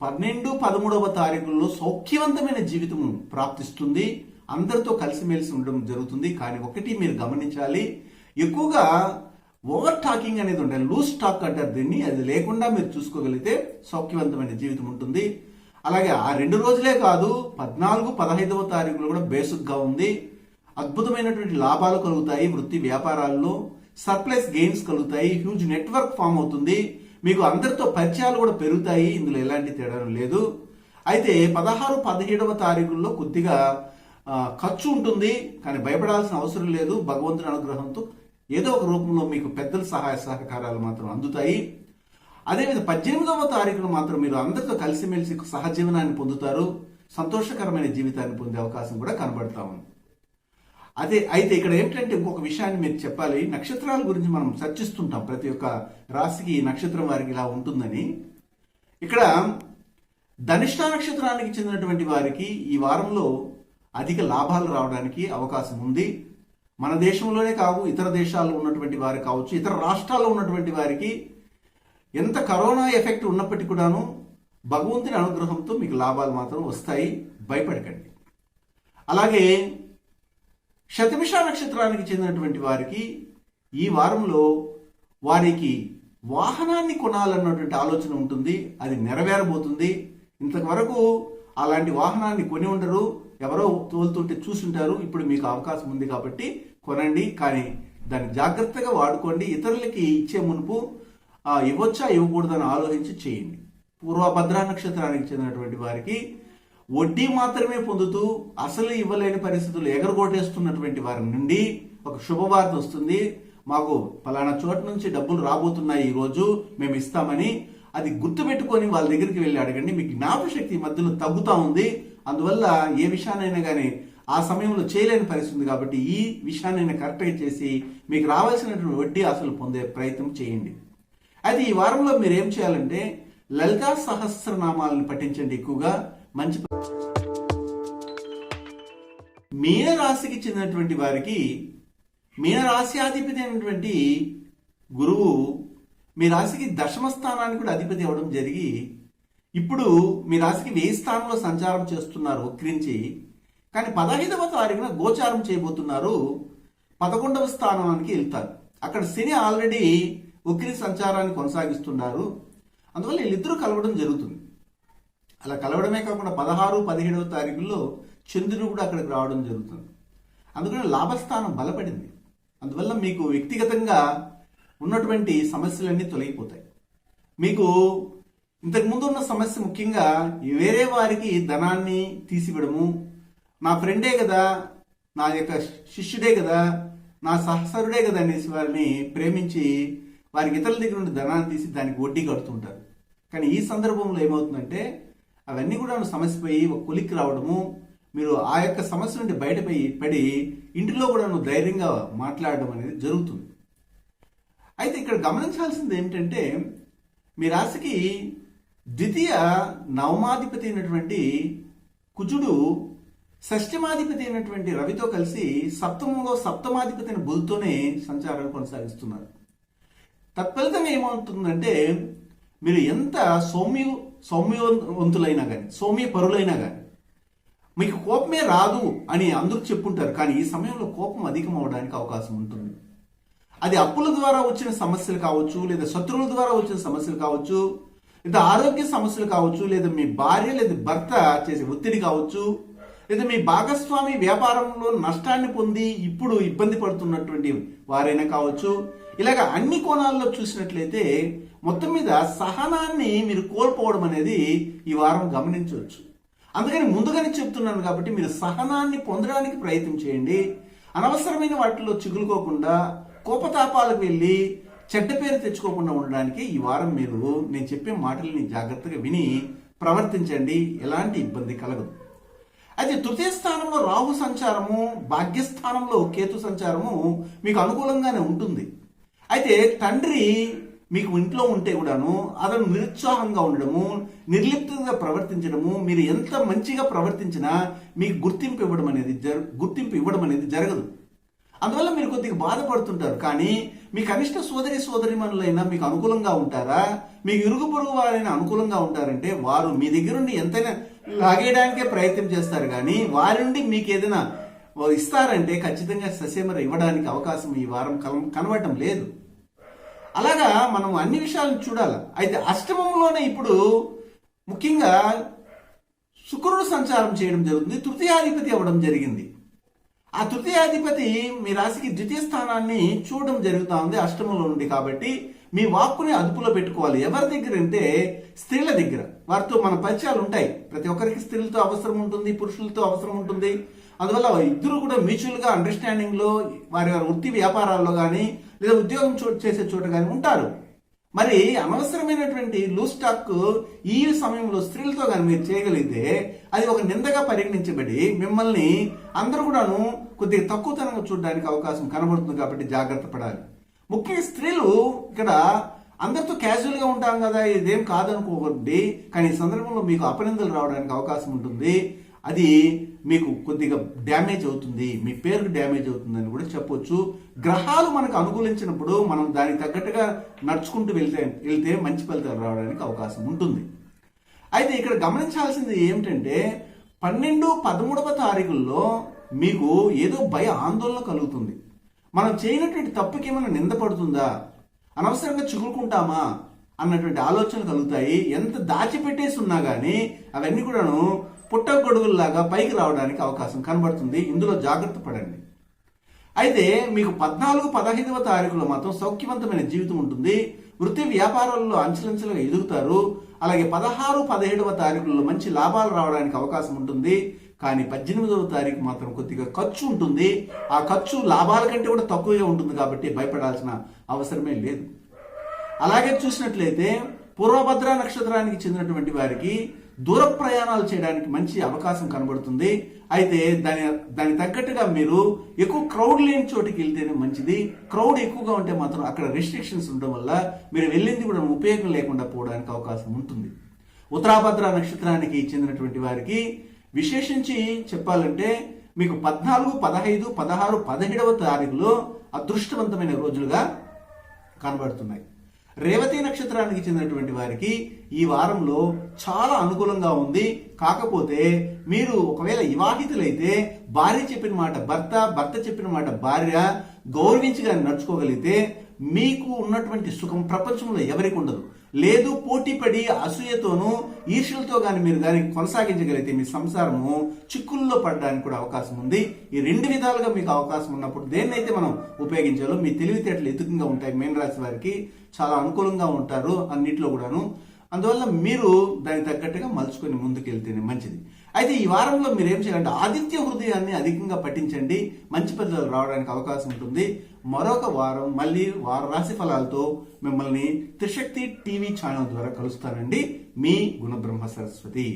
12, 13వ తారీఖుల్లో సౌఖ్యవంతమైన జీవితం ప్రాప్తిస్తుంది. అందరితో కలిసిమెలిసి ఉండడం జరుగుతుంది. కానీ ఒకటి మీరు గమనించాలి, ఎక్కువగా ఓవర్ టాకింగ్ అనేది ఉండాలి. లూజ్ టాక్ అంటారు దీన్ని. అది లేకుండా మీరు చూసుకోగలిగితే సౌఖ్యవంతమైన జీవితం ఉంటుంది. అలాగే ఆ 2 రోజులే కాదు, 14, 15వ తారీఖులో కూడా బేసిక్గా ఉంది. అద్భుతమైనటువంటి లాభాలు కలుగుతాయి. వృత్తి వ్యాపారాల్లో సర్ప్లస్ గెయిన్స్ కలుగుతాయి, హ్యూజ్ నెట్వర్క్ ఫామ్ అవుతుంది, మీకు అందరితో పరిచయాలు కూడా పెరుగుతాయి. ఇందులో ఎలాంటి తేడా లేదు. అయితే 16, 17వ తారీఖుల్లో కొద్దిగా ఖర్చు ఉంటుంది, కానీ భయపడాల్సిన అవసరం లేదు. భగవంతుని అనుగ్రహంతో ఏదో ఒక రూపంలో మీకు పెద్దల సహాయ సహకారాలు మాత్రం అందుతాయి. అదేవిధంగా 18వ తారీఖున మాత్రం మీరు అందరితో కలిసిమెలిసి సహజీవనాన్ని పొందుతారు, సంతోషకరమైన జీవితాన్ని పొందే అవకాశం కూడా కనబడతా ఉంది. అయితే ఇక్కడ ఏంటంటే ఇంకొక విషయాన్ని మీరు చెప్పాలి. నక్షత్రాల గురించి మనం చర్చిస్తుంటాం, ప్రతి ఒక్క రాశికి నక్షత్రం వారికి ఇలా ఉంటుందని. ఇక్కడ ధనిష్ట నక్షత్రానికి చెందినటువంటి వారికి ఈ వారంలో అధిక లాభాలు రావడానికి అవకాశం ఉంది. మన దేశంలోనే కావు, ఇతర దేశాల్లో ఉన్నటువంటి వారు కావచ్చు, ఇతర రాష్ట్రాల్లో ఉన్నటువంటి వారికి ఎంత కరోనా ఎఫెక్ట్ ఉన్నప్పటికీ కూడాను భగవంతుని అనుగ్రహంతో మీకు లాభాలు మాత్రం వస్తాయి, భయపడకండి. అలాగే శతభిష నక్షత్రానికి చెందినటువంటి వారికి ఈ వారంలో వారికి వాహనాన్ని కొనాలన్నటువంటి ఆలోచన ఉంటుంది, అది నెరవేరబోతుంది. ఇంతవరకు అలాంటి వాహనాన్ని కొని ఉండరు, ఎవరో తోలుతుంటే చూసుంటారు. ఇప్పుడు మీకు అవకాశం ఉంది కాబట్టి కొనండి, కానీ దాన్ని జాగ్రత్తగా వాడుకోండి. ఇతరులకి ఇచ్చే మునుపు ఇవ్వచ్చా ఇవ్వకూడదని ఆలోచించి చేయండి. పూర్వభద్ర నక్షత్రానికి చెందినటువంటి వారికి వడ్డీ మాత్రమే పొందుతూ అసలు ఇవ్వలేని పరిస్థితులు ఎగరగొట్టేస్తున్నటువంటి వారి నుండి ఒక శుభవార్త వస్తుంది. మాకు ఫలానా చోట నుంచి డబ్బులు రాబోతున్నాయి, ఈ రోజు మేము ఇస్తామని. అది గుర్తుపెట్టుకొని వాళ్ళ దగ్గరికి వెళ్ళి అడగండి. మీకు జ్ఞాపకశక్తి ఈ మధ్యలో తగ్గుతూ ఉంది, అందువల్ల ఏ విషయాన్నైనా కానీ ఆ సమయంలో చేయలేని పరిస్థితి ఉంది. కాబట్టి ఈ విషయాన్నైనా కరెక్ట్గా చేసి మీకు రావాల్సినటువంటి వడ్డీ అసలు పొందే ప్రయత్నం చేయండి. అయితే ఈ వారంలో మీరు ఏం చేయాలంటే లలితా సహస్రనామాలను పఠించండి ఎక్కువగా. మంచి మీనరాశికి చెందినటువంటి వారికి మీనరాశ్యాధిపతి అయినటువంటి గురువు మీ రాశికి దశమ స్థానానికి కూడా అధిపతి అవ్వడం జరిగి ఇప్పుడు మీ రాశికి 1000 స్థానంలో సంచారం చేస్తున్నారు వక్రించి. కానీ 15వ తారీఖున గోచారం చేయబోతున్నారు, 11వ స్థానానికి వెళ్తారు. అక్కడ శని ఆల్రెడీ వక్రి సంచారాన్ని కొనసాగిస్తున్నారు, అందువల్ల వీళ్ళిద్దరూ కలవడం జరుగుతుంది. అలా కలవడమే కాకుండా 16, 17వ తారీఖుల్లో చంద్రుడు కూడా అక్కడికి రావడం జరుగుతుంది. అందుకని లాభస్థానం బలపడింది. అందువల్ల మీకు వ్యక్తిగతంగా ఉన్నటువంటి సమస్యలన్నీ తొలగిపోతాయి. మీకు ఇంతకుముందు ఉన్న సమస్య ముఖ్యంగా వేరే వారికి ధనాన్ని తీసివ్వడము, నా ఫ్రెండే కదా, నా యొక్క శిష్యుడే కదా, నా సహచరుడే కదా అనేసి వారిని ప్రేమించి వారికి ఇతరుల దగ్గర నుండి ధనాన్ని తీసి దానికి వడ్డీ కడుతుంటారు. కానీ ఈ సందర్భంలో ఏమవుతుందంటే అవన్నీ కూడా సమస్యపోయి ఒక కొలిక్కి రావడము, మీరు ఆ యొక్క సమస్య నుండి పడి ఇంటిలో కూడా ధైర్యంగా మాట్లాడడం అనేది జరుగుతుంది. అయితే ఇక్కడ గమనించాల్సింది ఏమిటంటే మీ రాశికి ద్వితీయ నవమాధిపతి అయినటువంటి కుజుడు షష్ఠమాధిపతి అయినటువంటి రవితో కలిసి సప్తమంలో సప్తమాధిపతి అయిన బుధుతోనే సంచారాన్ని కొనసాగిస్తున్నారు. తత్ఫలితంగా ఏమవుతుందంటే మీరు ఎంత సౌమ్యవంతులైనా కానీ సౌమ్య పరులైనా కానీ మీకు కోపమే రాదు అని అందరూ చెప్పుంటారు. కానీ ఈ సమయంలో కోపం అధికం అవడానికి అవకాశం ఉంటుంది. అది అప్పుల ద్వారా వచ్చిన సమస్యలు కావచ్చు, లేదా శత్రువుల ద్వారా వచ్చిన సమస్యలు కావచ్చు, లేదా ఆరోగ్య సమస్యలు కావచ్చు, లేదా మీ భార్య లేదా భర్త చేసే ఒత్తిడి కావచ్చు, లేదా మీ భాగస్వామి వ్యాపారంలో నష్టాన్ని పొంది ఇప్పుడు ఇబ్బంది పడుతున్నటువంటి వారైనా కావచ్చు. ఇలాగ అన్ని కోణాల్లో చూసినట్లయితే మొత్తం మీద సహనాన్ని మీరు కోల్పోవడం అనేది ఈ వారం గమనించవచ్చు. అందుకని ముందుగానే చెప్తున్నాను కాబట్టి మీరు సహనాన్ని పొందడానికి ప్రయత్నం చేయండి. అనవసరమైన వాటిలో చిగులుకోకుండా కోపతాపాలకు వెళ్ళి చెడ్డ పేరు తెచ్చుకోకుండా ఉండడానికి ఈ వారం మీరు నేను చెప్పే మాటల్ని జాగ్రత్తగా విని ప్రవర్తించండి, ఎలాంటి ఇబ్బంది కలగదు. అయితే తృతీయ స్థానంలో రాహు సంచారము, భాగ్యస్థానంలో కేతు సంచారము మీకు అనుకూలంగానే ఉంటుంది. అయితే తండ్రి మీకు ఇంట్లో ఉంటే కూడాను అతను నిరుత్సాహంగా ఉండడము, నిర్లిప్తంగా ప్రవర్తించడము, మీరు ఎంత మంచిగా ప్రవర్తించినా మీకు గుర్తింపు ఇవ్వడం అనేది జరగదు. అందువల్ల మీరు కొద్దిగా బాధపడుతుంటారు. కానీ మీ కనిష్ట సోదరిమణులైనా మీకు అనుకూలంగా ఉంటారా, మీకు ఇరుగు పొరుగు వారైనా అనుకూలంగా ఉంటారంటే వారు మీ దగ్గర నుండి ఎంతైనా లాగేయడానికే ప్రయత్నం చేస్తారు. కానీ వారి నుండి మీకు ఏదైనా ఇస్తారంటే ఖచ్చితంగా ససేమర ఇవ్వడానికి అవకాశం ఈ వారం కనబడటం లేదు. అలాగా మనం అన్ని విషయాలను చూడాలి. అయితే అష్టమంలోనే ఇప్పుడు ముఖ్యంగా శుక్రుడు సంచారం చేయడం జరుగుతుంది, తృతీయాధిపతి అవ్వడం జరిగింది. ఆ తృతీయాధిపతి మీ రాశికి ద్వితీయ స్థానాన్ని చూడడం జరుగుతూ ఉంది అష్టమంలో నుండి. కాబట్టి మీ వాక్కుని అదుపులో పెట్టుకోవాలి. ఎవరి దగ్గర అంటే స్త్రీల దగ్గర. వారితో మన పరిచయాలు ఉంటాయి. ప్రతి ఒక్కరికి స్త్రీలతో అవసరం ఉంటుంది, పురుషులతో అవసరం ఉంటుంది. అందువల్ల ఇద్దరు కూడా మ్యూచువల్ గా అండర్స్టాండింగ్ లో వారి వారి వృత్తి వ్యాపారాల్లో కానీ లేదా ఉద్యోగం చేసే చోట కానీ ఉంటారు. మరి అనవసరమైనటువంటి లూజ్ టాక్ ఈ సమయంలో స్త్రీలతో కానీ మీరు చేయగలిగితే అది ఒక నిందగా పరిగణించబడి మిమ్మల్ని అందరూ కూడాను కొద్దిగా తక్కువతనంగా చూడడానికి అవకాశం కనబడుతుంది. కాబట్టి జాగ్రత్త పడాలి. ముఖ్యంగా స్త్రీలు ఇక్కడ అందరితో క్యాజువల్ గా ఉంటాం కదా, ఇదేం కాదనుకోకండి. కానీ ఈ సందర్భంలో మీకు అపనిందలు రావడానికి అవకాశం ఉంటుంది. అది మీకు కొద్దిగా డ్యామేజ్ అవుతుంది, మీ పేరుకు డ్యామేజ్ అవుతుందని కూడా చెప్పొచ్చు. గ్రహాలు మనకు అనుకూలించినప్పుడు మనం దానికి తగ్గట్టుగా నడుచుకుంటూ వెళ్తే మంచి ఫలితాలు రావడానికి అవకాశం ఉంటుంది. అయితే ఇక్కడ గమనించాల్సింది ఏమిటంటే 12, 13వ తారీఖుల్లో మీకు ఏదో భయ ఆందోళన కలుగుతుంది. మనం చేయనటువంటి తప్పుకి ఏమైనా నిందపడుతుందా, అనవసరంగా చిగురుకుంటామా అన్నటువంటి ఆలోచనలు కలుగుతాయి. ఎంత దాచిపెట్టేసి ఉన్నా కానీ అవన్నీ కూడాను పుట్టగొడుగుల్లాగా పైకి రావడానికి అవకాశం కనబడుతుంది. ఇందులో జాగ్రత్త పడండి. అయితే మీకు 14, 15వ తారీఖులో మాత్రం సౌఖ్యవంతమైన జీవితం ఉంటుంది. వృత్తి వ్యాపారాల్లో అంచెలంచెలుగా ఎదుగుతారు. అలాగే 16, 17వ తారీఖుల్లో మంచి లాభాలు రావడానికి అవకాశం ఉంటుంది. కానీ 18వ తారీఖు మాత్రం కొద్దిగా ఖర్చు ఉంటుంది. ఆ ఖర్చు లాభాల కంటే కూడా తక్కువగా ఉంటుంది. కాబట్టి భయపడాల్సిన అవసరమే లేదు. అలాగే చూసినట్లయితే పూర్వభద్ర నక్షత్రానికి చెందినటువంటి వారికి దూర ప్రయాణాలు చేయడానికి మంచి అవకాశం కనబడుతుంది. అయితే దాని తగ్గట్టుగా మీరు ఎక్కువ క్రౌడ్ లేని చోటికి వెళ్తేనే మంచిది. క్రౌడ్ ఎక్కువగా ఉంటే మాత్రం అక్కడ రెస్ట్రిక్షన్స్ ఉండడం వల్ల మీరు వెళ్ళింది కూడా ఉపయోగం లేకుండా పోవడానికి అవకాశం ఉంటుంది. ఉత్తరాభద్ర నక్షత్రానికి చెందినటువంటి వారికి విశేషించి చెప్పాలంటే మీకు 14, 15, 16, 17వ తారీఖులో అదృష్టవంతమైన రోజులుగా కనబడుతున్నాయి. రేవతి నక్షత్రానికి చెందినటువంటి వారికి ఈ వారంలో చాలా అనుకూలంగా ఉంది. కాకపోతే మీరు ఒకవేళ వివాహితులైతే భార్య చెప్పిన మాట భర్త, భర్త చెప్పిన మాట భార్య గౌరవించి కానీ నడుచుకోగలిగితే మీకు ఉన్నటువంటి సుఖం ప్రపంచంలో ఎవరికి ఉండదు. లేదు పోటీపడి అసూయతోనూ ఈర్ష్యలతో కానీ మీరు కానీ కొనసాగించగలిగితే మీ సంసారము చిక్కుల్లో పడడానికి కూడా అవకాశం ఉంది. ఈ రెండు విధాలుగా మీకు అవకాశం ఉన్నప్పుడు దేన్నైతే మనం ఉపయోగించాలో మీ తెలివితేటలు ఎదుగుగా ఉంటాయి. మీన రాశి వారికి చాలా అనుకూలంగా ఉంటారు అన్నిట్లో కూడాను. అందువల్ల మీరు దానికి తగ్గట్టుగా మలుచుకొని ముందుకెళ్తేనే మంచిది. అయితే ఈ వారంలో మీరు ఏం చేయాలంటే ఆదిత్య హృదయాన్ని అధికంగా పఠించండి. మంచి ఫలితాలు రావడానికి అవకాశం ఉంటుంది. మరొక వారం మళ్ళీ వార రాశి ఫలాలతో మిమ్మల్ని త్రిశక్తి టీవీ ఛానల్ ద్వారా కలుస్తానండి. మీ గుణబ్రహ్మ సరస్వతి.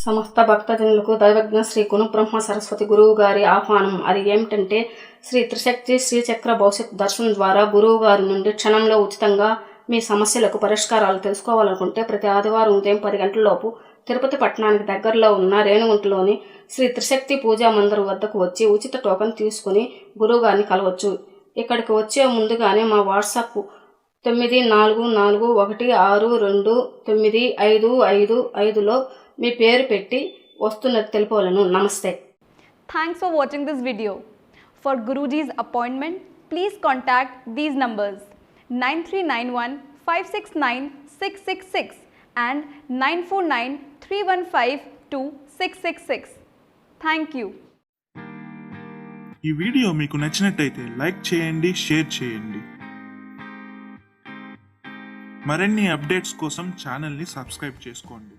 సమస్త భక్తజనులకు దైవజ్ఞ శ్రీ గుణబ్రహ్మ సరస్వతి గురువు గారి ఆహ్వానం. అది ఏమిటంటే శ్రీ త్రిశక్తి శ్రీచక్ర భవిష్యత్ దర్శనం ద్వారా గురువు గారి నుండి క్షణంలో ఉచితంగా మీ సమస్యలకు పరిష్కారాలు తెలుసుకోవాలనుకుంటే ప్రతి ఆదివారం ఉదయం 10 గంటలలోపు తిరుపతి పట్టణానికి దగ్గరలో ఉన్న రేణుగుంటలోని శ్రీ త్రిశక్తి పూజా మందిరం వద్దకు వచ్చి ఉచిత టోకెన్ తీసుకుని గురువుగారిని కలవచ్చు. ఇక్కడికి వచ్చే ముందుగానే మా వాట్సాప్ 9416262955 మీ పేరు పెట్టి వస్తున్నది తెలుపవలను. నమస్తే. Thanks for watching this video. For Guruji's appointment, please contact these numbers 9391569666 and 9493152666. Thank you. ఈ వీడియో మీకు నచ్చినట్టయితే లైక్ చేయండి, షేర్ చేయండి. మరిన్ని అప్డేట్స్ కోసం ఛానల్ని సబ్స్క్రైబ్ చేసుకోండి.